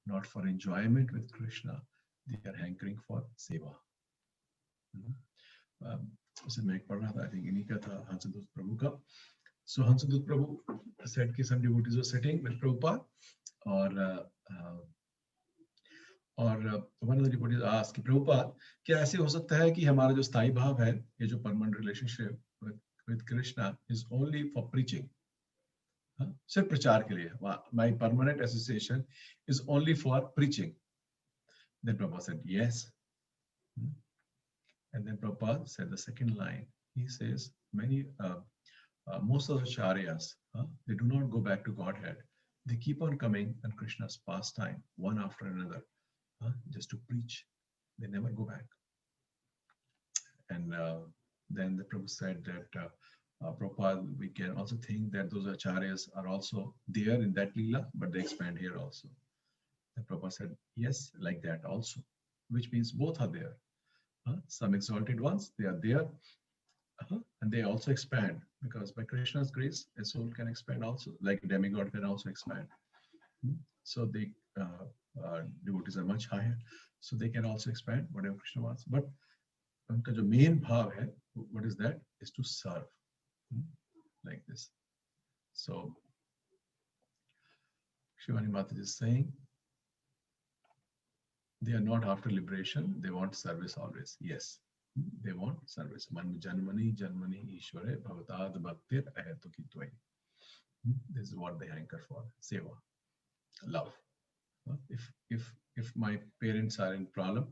not for enjoyment with Krishna, they are hankering for seva. उसे मैं पढ़ रहा था, I think इन्हीं का था हंसदूत प्रभु का. So हंसदूत प्रभु said कि some devotees were sitting with Prabhupada, और one of the devotees asked कि Prabhupada, क्या ऐसे हो सकता है कि हमारा जो स्थायी भाव है, ये जो permanent relationship with Krishna is only for preaching? सिर्फ प्रचार के लिए. My permanent association is only for preaching. Then Prabhupada said yes. And then Prabhupada said the second line. He says most of the acharyas, they do not go back to Godhead. They keep on coming on Krishna's pastime one after another, just to preach. They never go back. And then the Prabhu said that Prabhupada, we can also think that those acharyas are also there in that lila, but they expand here also. And Prabhupada said, yes, like that also, which means both are there. Some exalted ones, they are there, and they also expand, because by Krishna's grace, a soul can expand also, like a demigod can also expand. So the devotees are much higher, so they can also expand whatever Krishna wants. But उनका जो main bhav hai, what is that? Is to serve, like this. So Shivani Mataji is saying, they are not after liberation, they want service always. Yes, they want service. Man janmani janmani ishware bhavatad bhaktir ahetuki tvai. This is what they hanker for. Seva, love. If my parents are in problem,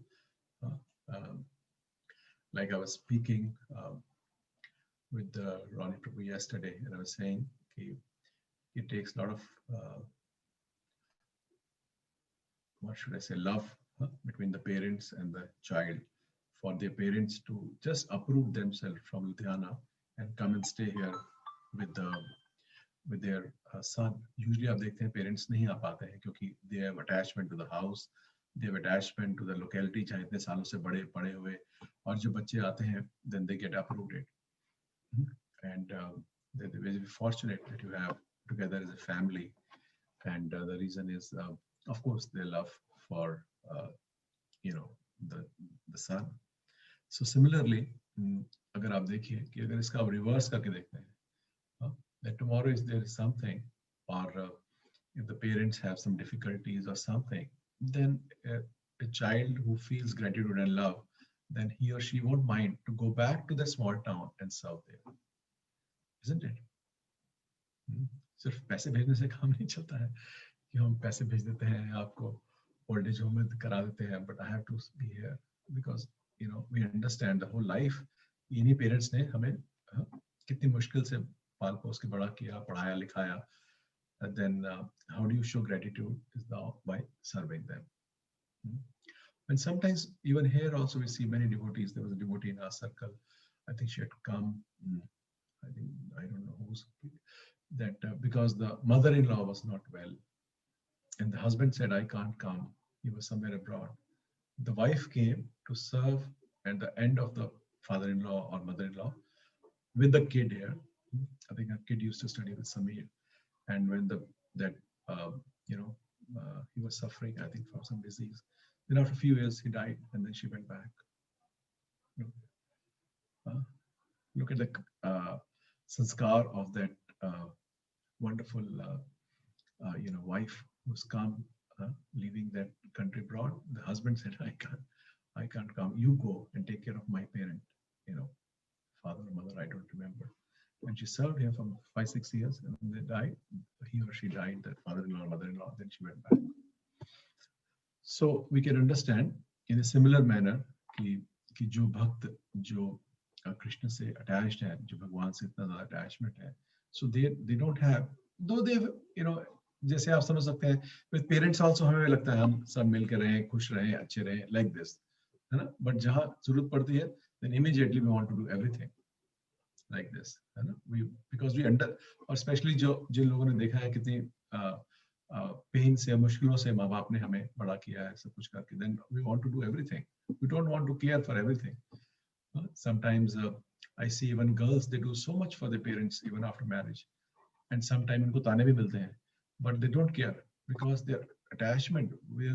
like I was speaking with Ronnie Prabhu yesterday, and I was saying it takes a lot of what should I say, love between the parents and the child, for their parents to just uproot themselves from Ludhiana and come and stay here with their son. Usually आप देखते हैं parents नहीं आ पाते हैं क्योंकि they have attachment to the house, they have attachment to the locality, चाहे इतने सालों से बड़े पड़े हुए, और जो बच्चे आते हैं then they get uprooted. And they're very fortunate that you have together as a family, and the reason is of course their love for the son. So similarly, अगर आप देखिए कि अगर इसका आप reverse करके देखते हैं, that tomorrow is there is something, or if the parents have some difficulties or something, then a child who feels gratitude and love, then he or she won't mind to go back to the small town and serve there, isn't it? सिर्फ पैसे भेजने से काम नहीं चलता है कि हम पैसे भेज देते हैं आपको old age home में करा देते हैं, but I have to be here because we understand the whole life. इन्हीं parents ने हमें कितनी मुश्किल से पाल पोस के बड़ा किया, पढ़ाया लिखाया, and then how do you show gratitude is now by serving them. And sometimes even here also we see many devotees. There was a devotee in our circle, I think she had come, I don't know who's, that because the mother-in-law was not well, and the husband said, I can't come, he was somewhere abroad. The wife came to serve at the end of the father-in-law or mother-in-law with the kid here. I think a kid used to study with Samir, and when he was suffering, I think, from some disease. Then after a few years he died, and then she went back. Look at the sanskar of that wonderful wife who's come, leaving that country abroad. The husband said, I can't come, you go and take care of my parent, father or mother, I don't remember. And she served him for 5-6 years, and when they died, he or she died, that father-in-law or mother-in-law, then she went back. So we can understand in a similar manner कि जो भक्त जो कृष्ण से attached है, जो भगवान से इतना ज़्यादा attachment है, so they don't have, though they जैसे आप समझ सकते हैं, with parents also हमें लगता है हम सब मिल के रहें, खुश रहें, अच्छे रहें, like this, है ना? But जहाँ जरूरत पड़ती है, then immediately we want to do everything like this, है ना? Because we और especially जिन लोगों ने देखा है कितनी पेन से, मुश्किलों से माँ बाप ने हमें बड़ा किया है सब कुछ करके, then we want to do everything. We don't want to care for everything. Sometimes I see even girls, they do so much for their parents even after marriage, and sometimes इनको ताने भी मिलते हैं, but they don't care because their attachment,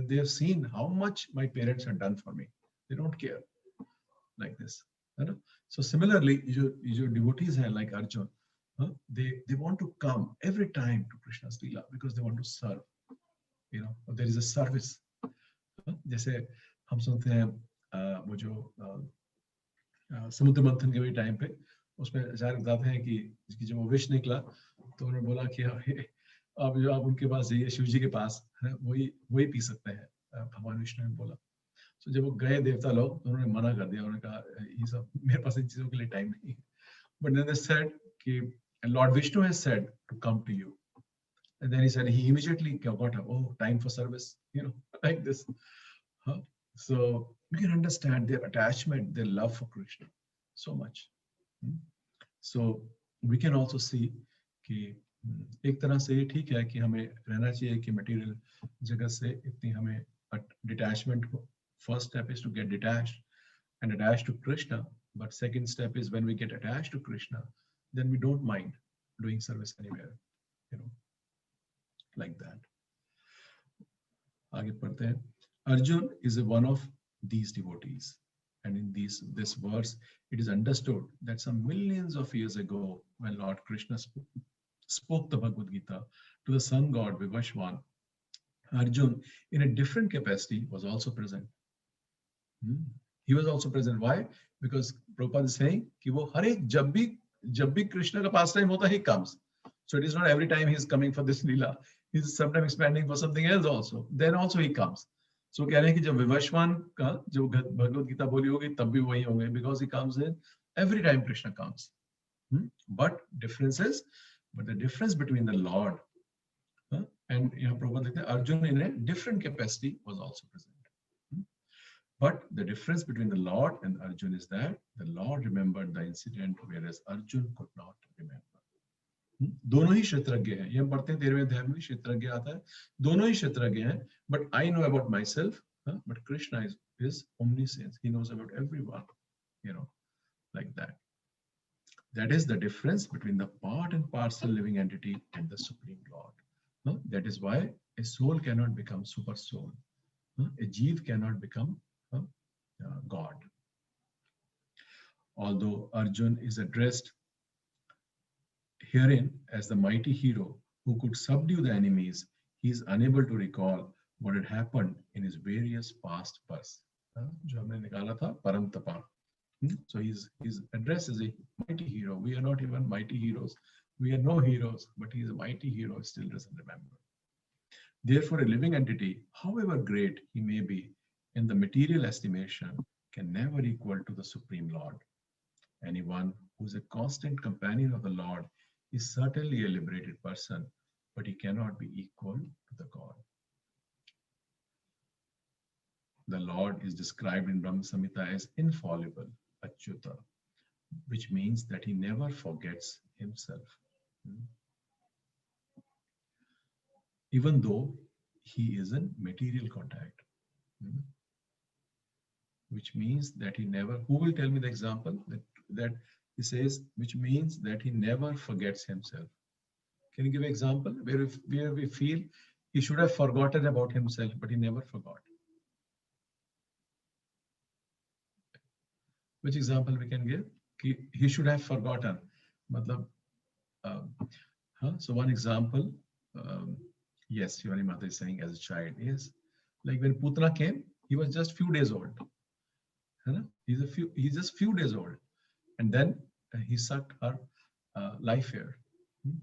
they have seen how much my parents have done for me. They don't care like this, है ना? So similarly, जो devotees हैं like Arjun, they want to come every time to Krishna's Leela because they want to serve. You know, there is a service. जैसे हम सुनते हैं वो जो समुद्र मंथन के भी टाइम पे उसमें आचार्य बताते हैं कि जब वो विष निकला तो उन्होंने बोला कि अब जो आप उनके पास जाइए, शिव जी के पास है, वही पी सकते हैं, भगवान विष्णु ने बोला. तो जब वो गए देवता लोग तो उन्होंने मना कर दिया, उन्होंने कहा ये सब मेरे पास इन चीजों के लिए टाइम नहीं है. But then they said कि Lord Vishnu has said to come to you, and then he said he immediately got up. Oh, time for service, you know, like this. So you can understand their attachment, their love for Krishna so much. So we can also see कि एक तरह से ये ठीक है कि हमें रहना चाहिए कि मटेरियल जगत से इतनी हमें डिटैचमेंट हो. First step is to get detached and attached to Krishna. But second step is when we get attached to Krishna, then we don't mind doing service anywhere, you know, like that. आगे पढ़ते हैं. Arjun is one of these devotees, and in this verse, it is understood that some millions of years ago, when Lord Krishna spoke the Bhagavad Gita to the sun god Vivashwan, Arjun, in a different capacity, was also present. He was also present. Why? Because Prabhupada is saying कि वो हर एक जब भी कृष्ण का पास time होता, he comes. So it is not every time he is coming for this leela. He is sometimes expanding for something else also. Then also he comes. So कह रहे हैं कि जब विवस्वान का जो भगवद गीता बोली होगी तब भी वही होंगे, because he comes in every time Krishna comes. But the difference between the Lord and यहाँ Prabhupada लिखते हैं Arjun in a different capacity was also present. But the difference between the Lord and Arjun is that the Lord remembered the incident, whereas Arjun could not remember. दोनों ही क्षेत्रज्ञ हैं. ये हम पढ़ते हैं 13वें अध्याय में, क्षेत्रज्ञ आता है. दोनों ही क्षेत्रज्ञ हैं. But I know about myself. But Krishna is omniscient. He knows about everyone. You know, like that. That is the difference between the part and parcel living entity and the Supreme Lord. That is why a soul cannot become super soul. A jeev cannot become God. Although Arjun is addressed herein as the mighty hero who could subdue the enemies, he is unable to recall what had happened in his various past births. जो हमने निकाला था परमतपा. So he's addressed as a mighty hero. We are not even mighty heroes. We are no heroes, but he is a mighty hero. Still doesn't remember. Therefore, a living entity, however great he may be in the material estimation, can never equal to the Supreme Lord. Anyone who is a constant companion of the Lord is certainly a liberated person, but he cannot be equal to the God. The Lord is described in Brahma Samhita as infallible, Achyuta, which means that he never forgets himself. Even though he is in material contact. Which means that he never, who will tell me the example that he says, which means that he never forgets himself. Can you give an example where we feel he should have forgotten about himself, but he never forgot? Which example we can give? He should have forgotten. Matlab, so one example, yes, Shivani Mata is saying as a child, yes. Like when Putana came, he was just few days old. He's just few days old. And then he sucked her life here.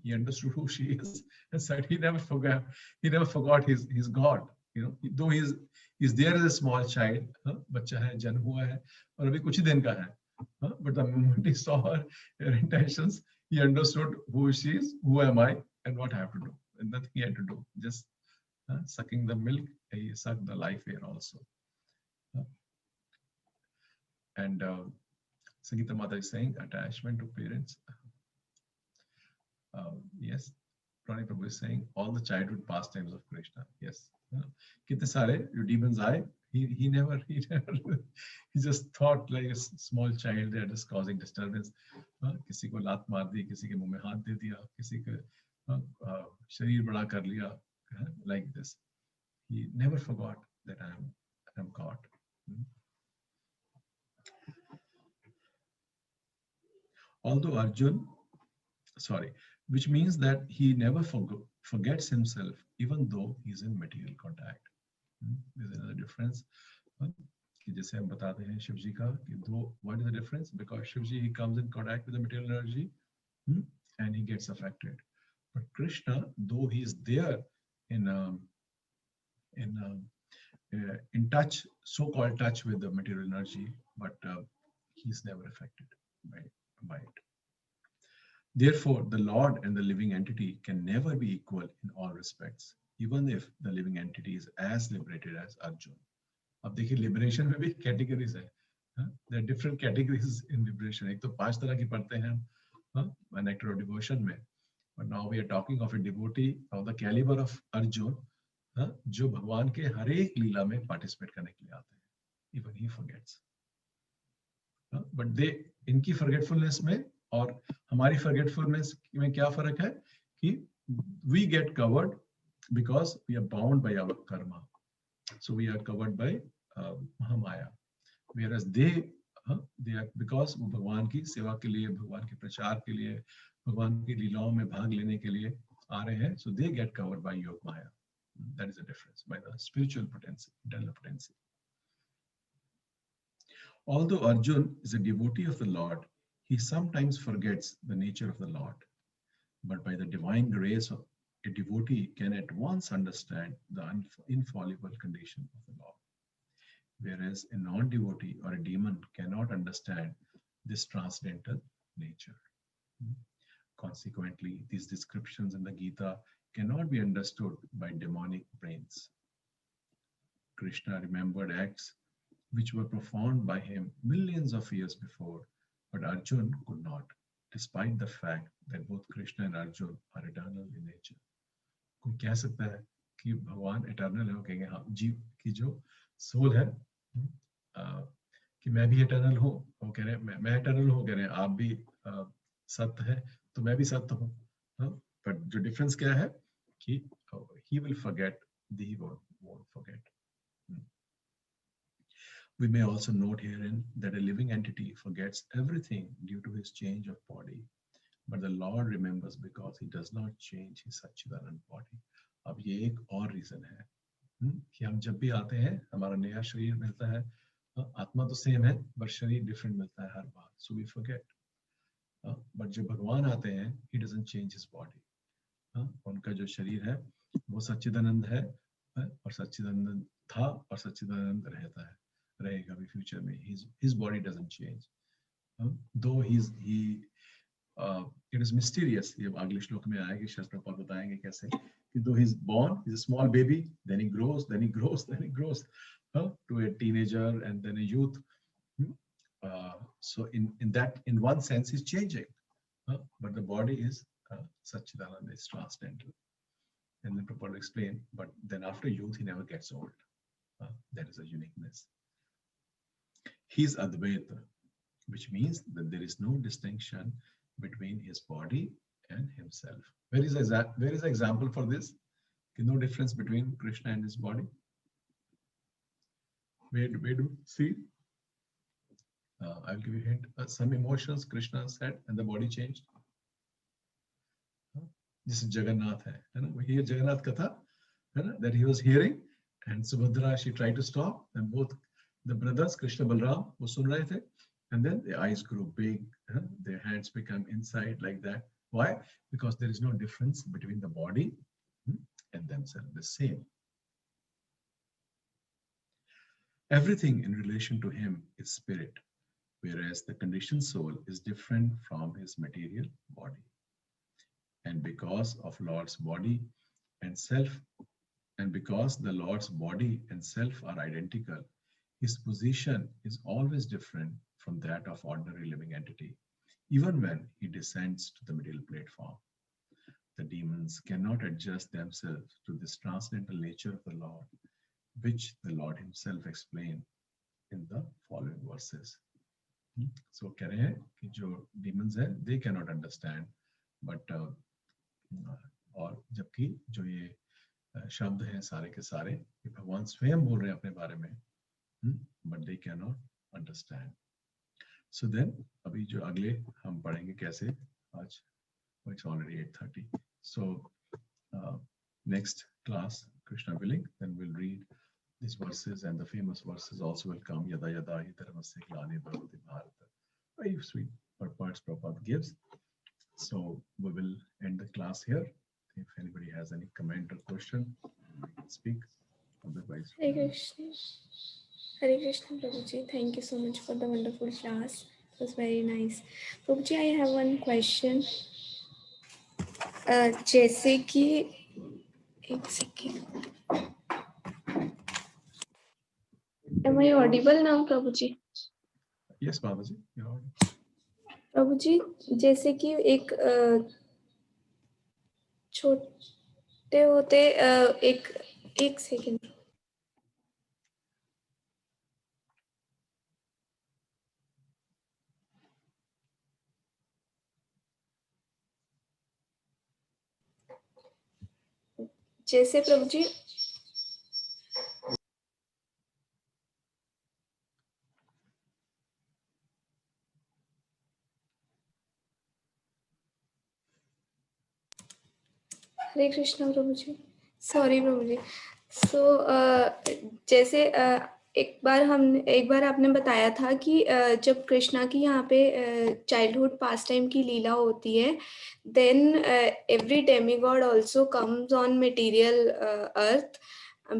He understood who she is and said he never forgot his God. You know, though he's there as a small child, बच्चा है, जन्म हुआ है और अभी कुछ ही दिन का है. But the moment he saw her intentions, he understood who she is, who am I, and what I have to do. And nothing he had to do, just sucking the milk. He sucked the life here also. And Sangeeta Mata is saying attachment to parents. Yes, Ronnie Prabhu is saying all the childhood pastimes of Krishna. Yes. कितने सारे जो demons आए, he never he just thought like a small child. They are just causing disturbance. किसी को लात मार दी, किसी के मुंह में हाथ दे दिया, किसी का शरीर बड़ा कर लिया, like this. He never forgot that I am God. Although Arjun, which means that he never forgets himself, even though he's in material contact. There's another difference. कि जैसे हम बताते हैं शिव जी का कि what is the difference? Because Shiv ji, he comes in contact with the material energy and he gets affected. But Krishna, though he is there in touch, so-called touch with the material energy, but he's never affected by it. Therefore, the Lord and the living entity can never be equal in all respects, even if the living entity is as liberated as Arjun. अब देखिए liberation में भी categories है. There are different categories in liberation. एक तो 5 तरह की पढ़ते हैं हम nectar of devotion में. But now we are talking of a devotee of the caliber of Arjun, जो भगवान के हर एक लीला में पार्टिसिपेट करने के लिए आते हैं. Even he forgets. But इनकी forgetfulness में और हमारी forgetfulness में क्या फर्क है कि we get covered because we are bound by our karma. So we are covered by Mahamaya, whereas they are because वो भगवान की सेवा के लिए, भगवान के प्रचार के लिए, भगवान की लीलाओं में भाग लेने के लिए आ रहे हैं. So they get covered by Yog Maya. That is the difference, by the spiritual potency, internal potency. Although Arjun is a devotee of the Lord, he sometimes forgets the nature of the Lord. But by the divine grace, a devotee can at once understand the infallible condition of the Lord, whereas a non-devotee or a demon cannot understand this transcendental nature. Consequently, these descriptions in the Gita cannot be understood by demonic brains. Krishna remembered acts which were performed by him millions of years before, but Arjun could not, despite the fact that both Krishna and Arjun are eternal in nature. कोई कह सकता है कि भगवान eternal है, वो कहेंगे हाँ, जीव की जो soul है कि मैं भी eternal हूँ, वो कह रहे हैं मैं eternal हूँ, कह रहे हैं आप भी सत्य है तो मैं भी सत्य हूँ. But जो difference क्या है कि he will forget, he won't forget. We may also note herein that a living entity forgets everything due to his change of body, but the Lord remembers because he does not change his Satchidanand body. अब ये एक और reason है कि हम जब भी आते हैं हमारा नया शरीर मिलता है, आत्मा तो सेम है पर शरीर डिफरेंट मिलता है हर बार. So we forget. But जब भगवान आते हैं, he doesn't change his body. उनका जो शरीर है वो सच्चिदानंद है और सच्चिदानंद था और सच्चिदानंद रहता है, रहेगा भी फ्यूचर में. His body doesn't change. Though it is mysterious. ये अगले श्लोक में आएगी, शास्त्र पर बताएंगे कैसे कि though he's born, he's a small baby, then he grows to a teenager and then a youth. So in one sense he's changing, but the body is Satchidananda, is transcendental. And then Prabhupada explain, but then after youth he never gets old. That is a uniqueness. He's Advaita, which means that there is no distinction between his body and himself. Where is the example for this? No difference between Krishna and his body. Where do we see? I'll give you a hint. Some emotions Krishna said and the body changed. This is Jagannath hai na? We hear Jagannath Katha, that he was hearing, and Subhadra, she tried to stop, and both the brothers Krishna Balram wo sun rahe the, and then their eyes grew big, their hands become inside like that. Why? Because there is no difference between the body and themselves, the same. Everything in relation to him is spirit, whereas the conditioned soul is different from his material body. And because of Lord's body and self, and because the Lord's body and self are identical, his position is always different from that of ordinary living entity, even when he descends to the middle platform. the demons cannot adjust themselves to this transcendental nature of the Lord, which the Lord himself explained in the following verses. So कह रहे हैं कि जो demons है, they cannot understand, but और जबकि जो ये शब्द हैं सारे के सारे ये भगवान स्वयं बोल रहे हैं अपने बारे में, but they cannot understand. So then अभी जो अगले हम पढ़ेंगे कैसे आज, it's already 8:30. So next class, Krishna willing, then we'll read these verses, and the famous verses also will come. Yada yada hi dharmasya glane bhavati bharata. Very sweet parts Prabhupada gives. So we will end the class here. If anybody has any comment or question, speak. Otherwise, Hare Krishna. Hare Krishna, Prabhuji. Thank you so much for the wonderful class. It was very nice. Prabhuji, I have one question. जैसे कि एक second, Am I audible now, Prabhuji? yes, Babaji, you're on. प्रभुजी, जैसे कि एक छोटे होते एक second, जैसे प्रभुजी हरे कृष्णा प्रभुजी, सॉरी प्रभुजी. सो जैसे एक बार आपने बताया था कि जब कृष्णा की यहाँ पे चाइल्डहुड पास टाइम की लीला होती है, then every demigod also comes on material earth,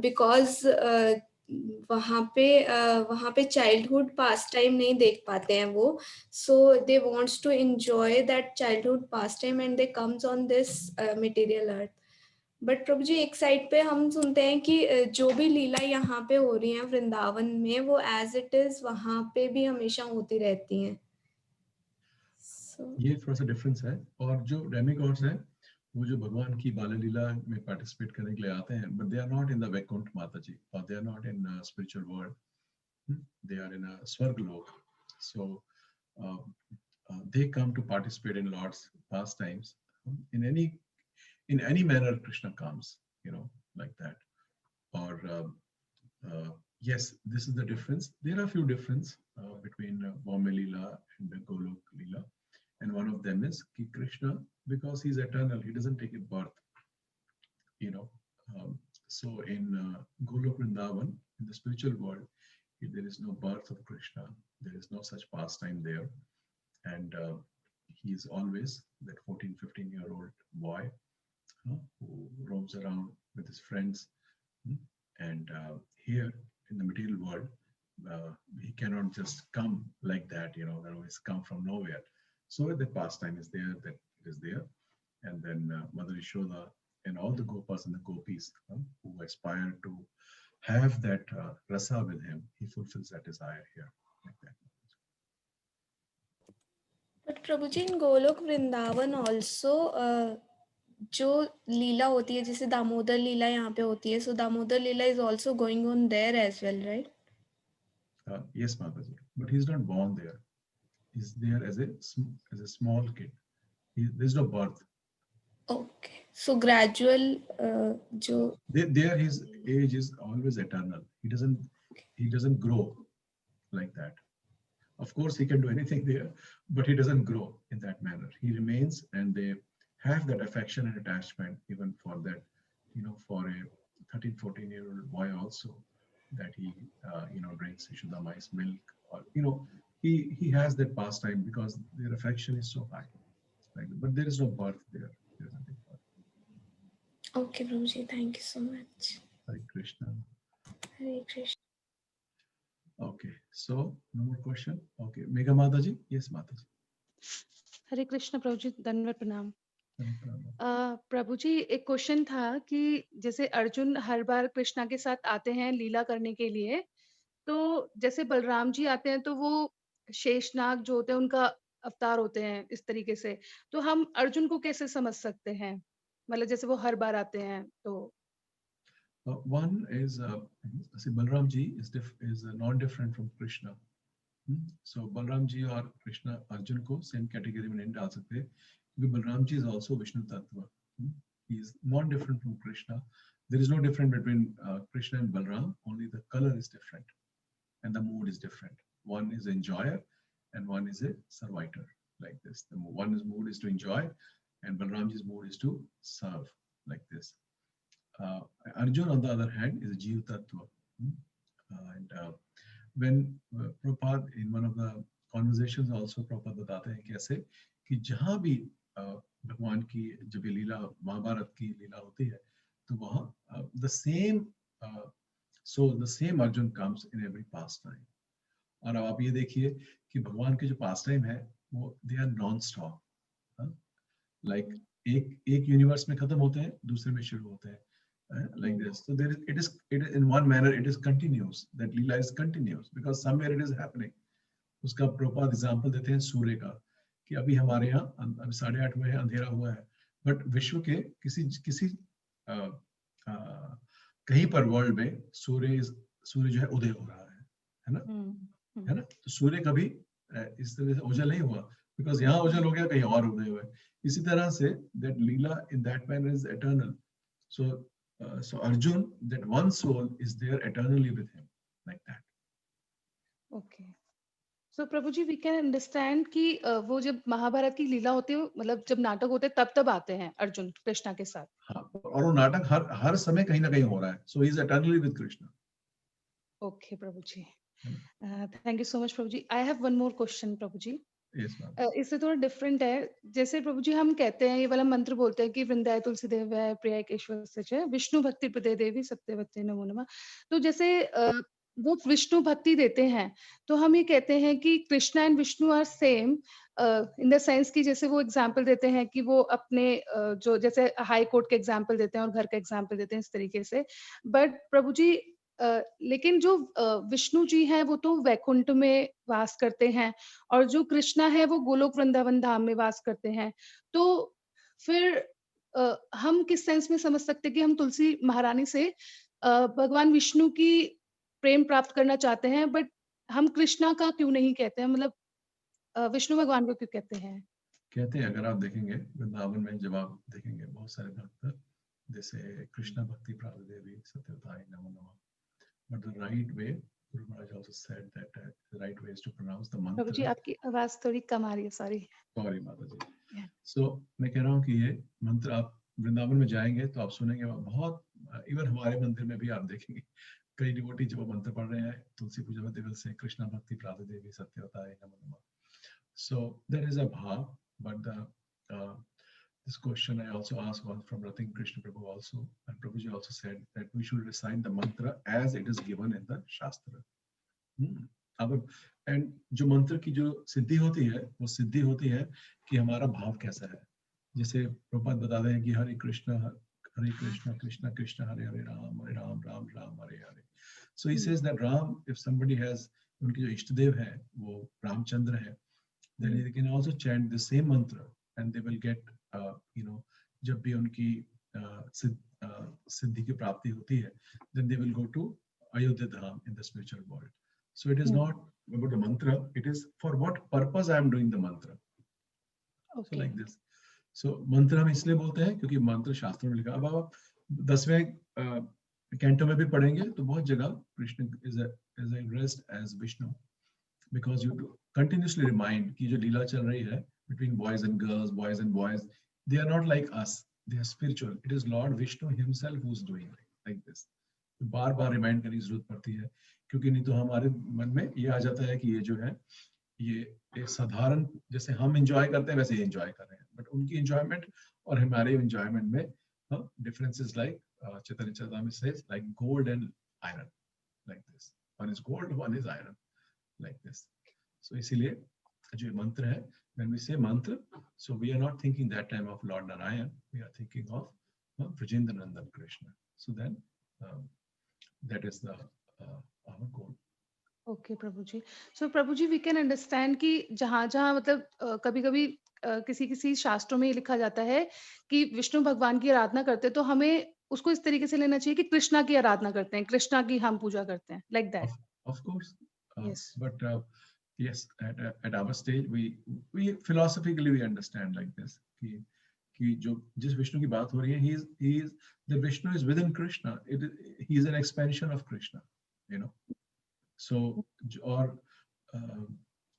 because वहाँ पे चाइल्डहुड पास टाइम नहीं देख पाते हैं वो, so they wants to enjoy that childhood pastime and they comes on this material earth. But Prabhu ji, एक साइड पे हम सुनते हैं कि जो भी लीला यहाँ पे हो रही है वृंदावन में, वो एज इट इज वहाँ पे भी हमेशा होती रहती हैं. ये थोड़ा सा डिफरेंस है. और जो डेमिगॉड्स हैं वो जो भगवान की बाल लीला में पार्टिसिपेट करने के लिए आते हैं, but they are not in the Vaikuntha माता जी, और they are not in spiritual world, they are in a Swarga lok. So they come to participate in Lord's pastimes in any manner. Krishna comes, like that. Or yes, this is the difference. There are a few differences between Bombay Leela and the Golok Leela, and one of them is ki Krishna, because he's eternal, he doesn't take a birth. So in Golok Vrindavan, in the spiritual world, there is no birth of Krishna. There is no such pastime there. And he is always that 14, 15-year-old boy who roams around with his friends. And here in the material world, he cannot just come like that, that always come from nowhere. So the pastime is there, that it is there. And then Mother Yashoda and all the Gopas and the Gopis who aspire to have that rasa with him, he fulfills that desire here, like that. But Prabhuji, in Golok Vrindavan also जो लीला होती है, जैसे दामोदर लीला यहाँ पे होती है, so Damodar Leela is also going on there as well, right? Yes, Mataji, but he's not born there. He's there as a small kid. There's no birth. Okay, so gradual जो there his age is always eternal. He doesn't grow like that. Of course, he can do anything there, but he doesn't grow in that manner. He remains, and they have that affection and attachment even for that, for a 13, 14-year-old boy also, that he, drinks Yashoda Mai's milk, or, he has that pastime because their affection is so high. Right? But there is no birth there. There's nothing birth. Okay, Prabhuji, thank you so much. Hare Krishna. Hare Krishna. Okay, so no more question. Okay, Megha Mataji. Yes, Mataji. हरे कृष्ण प्रभु जी, धन्यवाद, प्रणाम. प्रभु जी, एक question था कि जैसे अर्जुन हर बार कृष्णा के साथ आते हैं लीला करने के लिए, तो जैसे बलराम जी आते हैं तो वो शेषनाग जो होते हैं उनका अवतार होते हैं इस तरीके से, तो हम अर्जुन को कैसे समझ सकते हैं? मतलब जैसे वो हर बार आते हैं तो One is see Balram ji is not different from Krishna. So Balram ji और Krishna अर्जुन को same category में नहीं डाल सकते क्योंकि Balram ji is also Vishnu Tattva. He is not different from Krishna. There is no difference between Krishna and Balram. Only the color is different and the mood is different. One is enjoyer and one is a servitor, like this. The one's mood is to enjoy and Balramji's mood is to serve, like this. Arjun, on the other hand, is a Jiva Tattva. And when Prabhupada, in one of the conversations also, Prabhupada बताते हैं कैसे कि जहाँ भी भगवान की जब ये लीला महाभारत की लीला होती है तो वहाँ the same Arjun comes in every pastime. और अब आप ये देखिए कि भगवान के जो pastime है वो they are non-stop. Like एक यूनिवर्स में खत्म होते हैं दूसरे में शुरू होते हैं. Like this. So it is in one manner it is continuous. That Leela is continuous because somewhere it is happening. उसका प्रॉपर एग्जांपल देते हैं सूर्य का कि अभी हमारे यहाँ अभी 8:30 हुए हैं, अंधेरा हुआ है, बट विश्व के किसी कहीं पर वर्ल्ड में सूर्य जो है उदय हो रहा है ना, है ना. तो सूर्य कभी इस तरह से ओझल नहीं हुआ बिकॉज यहाँ ओझल हो गया, कहीं और उदय हुआ है. इसी तरह say that Leela in that manner is eternal. So Arjun, that one soul is there eternally with him, like that. Okay. So prabhu ji, we can understand कि वो जब महाभारत की लीला होती है, मतलब जब नाटक होते हैं तब आते हैं अर्जुन कृष्णा के साथ. हाँ, और वो नाटक हर समय कहीं ना कहीं हो रहा है. So he is eternally with Krishna. Okay, Prabhu ji. Thank you so much, Prabhu ji. I have one more question, Prabhu ji. Yes, ma'am. इससे थोड़ा डिफरेंट है. जैसे प्रभु जी हम कहते हैं, ये वाला मंत्र बोलते हैं कि वृंदाय तुलसी देव है प्रिय केशव सच है विष्णु भक्ति प्रदे देवी सत्यवती नमो नमः. तो जैसे वो विष्णु भक्ति देते हैं तो हम ये कहते हैं कि Krishna and Vishnu are same in the sense कि जैसे वो एग्जाम्पल देते हैं कि वो अपने जो जैसे हाई कोर्ट के एग्जाम्पल देते हैं और घर का एग्जाम्पल देते हैं इस तरीके से. बट प्रभु जी लेकिन जो विष्णु जी हैं वो तो वैकुंठ में वास करते हैं और जो कृष्णा है वो गोलोक वृंदावन धाम में वास करते हैं. तो फिर हम किस सेंस में समझ सकते हैं कि हम तुलसी महारानी से भगवान विष्णु की प्रेम प्राप्त करना चाहते हैं, बट हम कृष्णा का क्यों नहीं कहते हैं, मतलब विष्णु भगवान को क्यों कहते हैं? कहते हैं, अगर आप देखेंगे वृंदावन में जब आप देखेंगे बहुत सारे भक्त जैसे कृष्णा भक्ति प्राप्त देवी सत्यवती नमो नमः. But the right way, Guru Maharaj also said that the right way is to pronounce the mantra. प्रभु जी आपकी आवाज थोड़ी कम आ रही है, सॉरी. Sorry माता जी. So मैं कह रहा हूँ कि ये मंत्र आप वृंदावन में जाएंगे तो आप सुनेंगे बहुत, इवन हमारे मंदिर में भी आप देखेंगे कई डिवोटी जब वो मंत्र पढ़ रहे हैं तुलसी पूजा में दिवस से कृष्णा भक्ति प्राप्त देवी सत्यवती नमो नमः. So there is a bhav, but this question I also asked one from Ratin Krishna Prabhu also, and Prabhuji also said that we should recite the mantra as it is given in the Shastra. And जो मंत्र की जो सिद्धि होती है वो सिद्धि होती है कि हमारा भाव कैसा है. जैसे प्रभुपाद बताते हैं कि हरे Krishna Krishna Krishna Hare Hare Ram Ram Ram Hare Hare. So he says that Ram, if somebody has, उनके जो इष्ट देव है वो रामचंद्र है, then they can also chant the same mantra and they will get जब भी उनकी सिद्धि की प्राप्ति होती है then they will go to Ayodhya Dham in the spiritual world. So it is not about the mantra, it is for what purpose I am doing the mantra. Okay. So like this. So मंत्र हम इसलिए बोलते हैं क्योंकि मंत्र शास्त्र में लिखा. अब आप 10वें कैंटो में भी पढ़ेंगे तो बहुत जगह Krishna is addressed as Vishnu because you continuously remind कि जो लीला चल रही है between boys and girls, they are not like us, they are spiritual. It is Lord Vishnu himself who is doing it, like this. Bar bar remind करने की जरूरत पड़ती है क्योंकि नहीं तो हमारे मन में ये आ जाता है कि ये जो है ये एक साधारण जैसे हम एंजॉय करते हैं वैसे ही एंजॉय कर रहे हैं, बट उनकी एंजॉयमेंट और हमारे एंजॉयमेंट में difference is like Chaitanya Charitamrita says like gold and iron, like this. One is gold, one is iron, like this. So इसीलिए जो मंत्र है, when we say mantra, so we are not thinking that time of Lord Narayan, we are thinking of Vrajendra Nandan Krishna. So then that is the our goal. Okay prabhu ji. So prabhu ji we can understand कि जहाँ जहाँ मतलब कभी कभी किसी किसी शास्त्रों में ये लिखा जाता है कि विष्णु भगवान की आराधना करते हैं, तो हमें उसको इस तरीके से लेना चाहिए कि कृष्णा की आराधना करते हैं, कृष्णा की हम पूजा करते हैं, like that. Of course, Yes. but yes, at our stage, we philosophically we understand like this कि जो जिस विष्णु की बात हो रही है, he is the Vishnu is within Krishna. He is an expansion of Krishna, you know. So और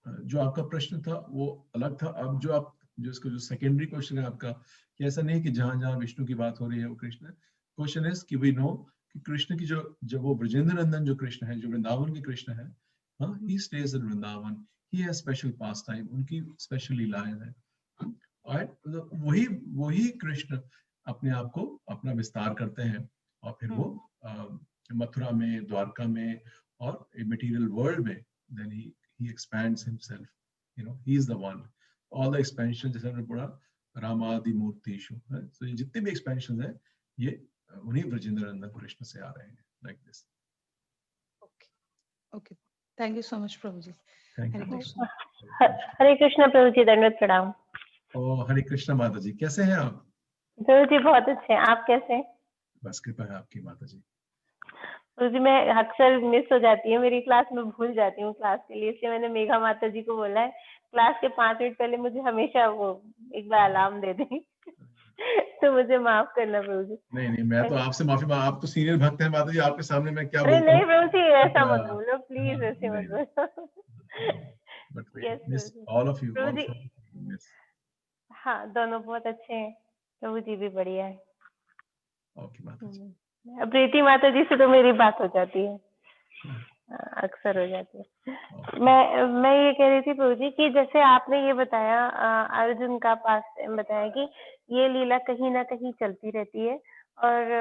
जो आपका प्रश्न था वो अलग था। अब जो आप जो सेकेंडरी क्वेश्चन है आपका, कि ऐसा नहीं कि जहां जहां विष्णु की बात हो रही है वो कृष्ण है। क्वेश्चन इज कि वी नो कि कृष्ण की जब वो ब्रजेंद्र नंदन जो कृष्ण है, जो वृंदावन के कृष्ण है, हाँ, he stays in Vrindavan, he has special pastime, उनकी स्पेशल लीलाएं हैं। और वही कृष्ण अपने आप को अपना विस्तार करते हैं और फिर वो मथुरा में, द्वारका में और मटेरियल वर्ल्ड में then he expands himself, you know, he is the one. All the expansion जैसे हमने पढ़ा रामादि मूर्तिषु, so ये जितने भी expansions हैं ये उन्हीं ब्रजेंद्र नंदन कृष्ण से आ रहे हैं, like this. Okay, thank you so much Prabhu ji. Thank Hare you. Krishna. हरे कृष्ण प्रभु जी, दंडवत प्रणाम। और हरे कृष्ण माता जी, कैसे हैं आप? प्रभु जी बहुत अच्छे हैं, आप कैसे हैं? बस कृपा है आपकी माता जी। प्रभु जी मैं अक्सर मिस हो जाती है मेरी क्लास, में भूल जाती हूँ क्लास के लिए, इसलिए मैंने मेघा माता जी को बोला है क्लास के 5 मिनट पहले मुझे हमेशा वो एक बार अलार्म दे दें तो मुझे माफ करना प्रभु जी। नहीं, मैं तो आपसे माफी आप तो सीनियर भक्त हैं माता जी, आपके सामने मैं क्या अरे बोलता नहीं हूँ। प्रभु जी, ऐसा मत बोलो प्लीज, ऐसे मत बोलो। But yes miss prabhu ji. all of you, prabhu all ji four of you, miss. हाँ, दोनों बहुत अच्छे हैं, प्रभु जी भी बढ़िया है। Okay माता जी। प्रीति माता जी से तो मेरी बात हो जाती है, अक्सर हो जाती है। मैं ये कह रही थी प्रभु जी कि जैसे आपने ये बताया अर्जुन का पास बताया कि ये लीला कहीं ना कहीं चलती रहती है और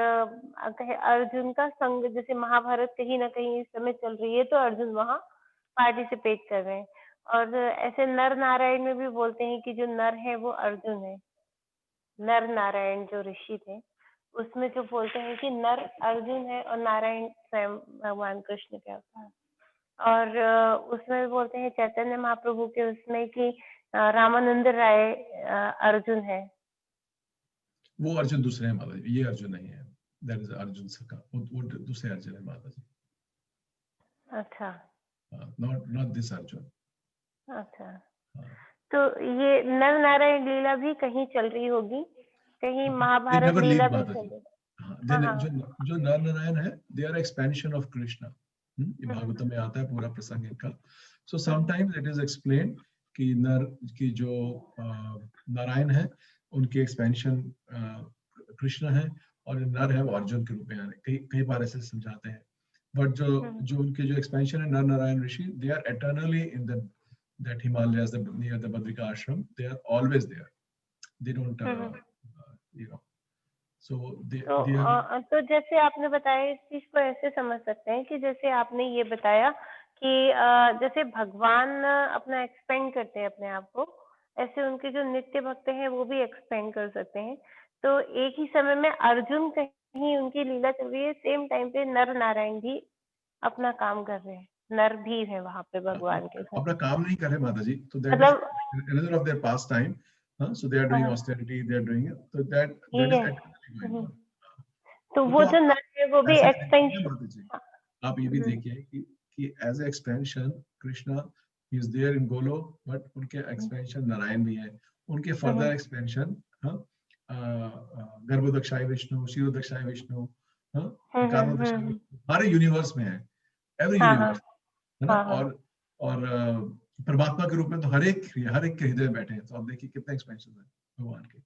अर्जुन का संग, जैसे महाभारत कहीं ना कहीं इस समय चल रही है तो अर्जुन वहाँ पार्टिसिपेट कर रहे हैं, और ऐसे नर नारायण में भी बोलते हैं कि जो नर है वो अर्जुन है। नर नारायण जो ऋषि थे उसमें जो बोलते हैं कि नर अर्जुन है और नारायण स्वयं भगवान कृष्ण के अवतार, और उसमें बोलते हैं चैतन्य महाप्रभु के उसमें कि रामानंद राय अर्जुन है। वो अर्जुन दूसरे हैं माता जी, ये अर्जुन नहीं है। That is अर्जुन सका, वो दूसरे अर्जुन है माता जी। अच्छा, not this अर्जुन। अच्छा, तो ये नर नारायण लीला भी कहीं चल रही होगी, कहीं महाभारत लीला भी चल रही है। जो नर नारायण है, they are expansion of Krishna। ये भागवत में आता है पूरा प्रसंग इनका। So sometimes it is explained कि नर की जो नारायण है उनकी एक्सपेंशन कृष्ण है और नर है वो अर्जुन के रूप में आने, कई बार ऐसे समझाते हैं। बट जो उनके जो एक्सपेंशन है Nara Narayana Rishi, they are eternally in that Himalayas, near the Badrika ashram, they are always there. They don't, you know. So they are. तो जैसे आपने बताया इस चीज को ऐसे समझ सकते हैं कि जैसे आपने ये बताया कि जैसे भगवान अपना एक्सपेंड करते हैं अपने आप को, ऐसे उनके जो नित्य भक्त हैं वो भी एक्सपेंड कर सकते हैं। तो एक ही समय में अर्जुन कहीं उनकी लीला चल रही है, सेम टाइम पे नर नारायण भी अपना काम कर रहे हैं, नर भी है वहां पे भगवान के साथ। अपना काम नहीं कर रहे माता जी, तो that is another of their pastime. So they are doing austerity, they are doing it. So that is actually going on. तो वो जो नर है वो भी एक्सपेंशन। आप ये भी देखिए कि as a expansion Krishna is there in Golok, but उनके एक्सपेंशन नारायण भी है, उनके फर्दर एक्सपेंशन गर्भोदक्षाय विष्णु, क्षीरोदक्षाय विष्णु, हमारे यूनिवर्स में है, एवरी यूनिवर्स है ना। और परमात्मा के रूप में तो हर एक के हृदय बैठे हैं। तो आप देखिए कितने एक्सपेंशन है भगवान के।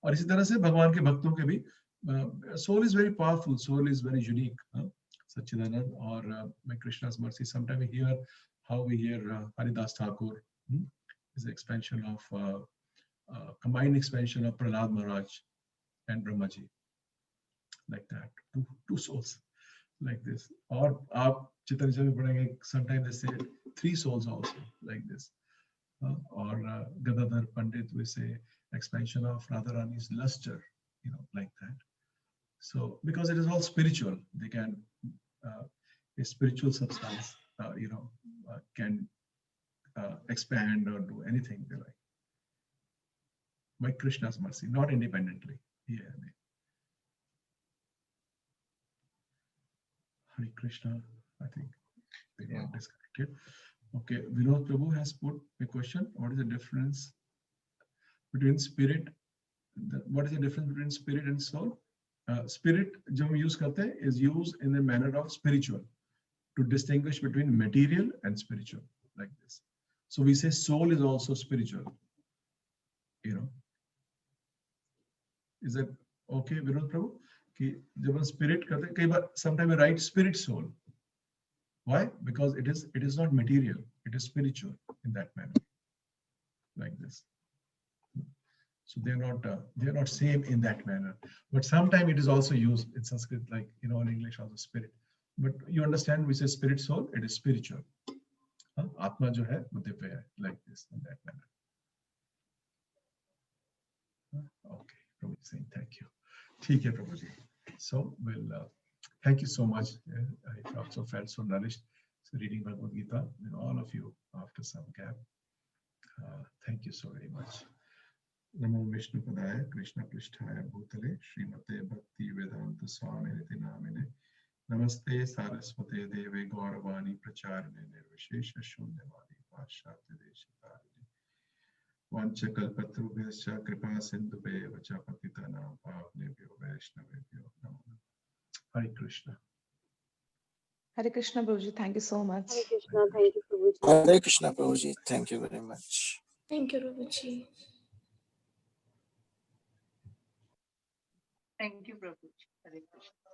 और इसी तरह से भगवान के भक्तों के भी soul is very powerful, soul is very unique. सच्चिदानंद और मैं कृष्णा's mercy, sometime we hear how we hear Haridas Thakur is the expansion of combined expansion of Prahlad Maharaj and Brahma Ji, like that, two souls like this. और आप चितन में पढ़ेंगे sometime they say 3 souls also like this. और Gadadhar Pandit we say expansion of Radharani's luster, you know, like that. So because it is all spiritual, they can a spiritual substance you know can expand or do anything they like. by Krishna's mercy, not independently. Yeah. Hare Krishna. I think they got disconnected. Okay, Vinod Prabhu has put a question. What is the difference between spirit? What is the difference between spirit and soul? Spirit, जो हम use करते हैं, is used in the manner of spiritual to distinguish between material and spiritual, like this. So we say soul is also spiritual. You know, is that okay, Vinod Prabhu? कि जब हम spirit करते हैं, कई बार sometimes we write spirit soul. Why? Because it is not material, it is spiritual in that manner, like this. So they are not same in that manner. But sometimes it is also used in Sanskrit, like in English also spirit. But you understand, we say spirit soul, it is spiritual. Atma jo hai, wo divya hai, like this, in that manner. Okay, Prabhu saying thank you. ठीक है प्रभु जी. So we'll thank you so much. I also felt so nourished reading Bhagavad Gita with all of you after some gap. Thank you so very much. Namo Vishnu Padaya Krishna Pristhaya Bhutale Srimate Bhakti Vedanta Swami Niti Namine Namaste Saraswate Deve Gauravani Pracharine Nirvishesha Shunyavadi Pashati Deshitarine Vancha Kalpatrubhyascha Kripa Sindhube Vacha Patitanam Pavnebhyo Vaishnavebhyo Namo Namaha. Hare Krishna. Hare Krishna, Prabhuji. Thank you so much. Hare Krishna. Thank you, Prabhuji. Hare Krishna, Prabhuji. Thank you very much. Thank you, Prabhuji. Thank you, Prabhuji. Hare Krishna.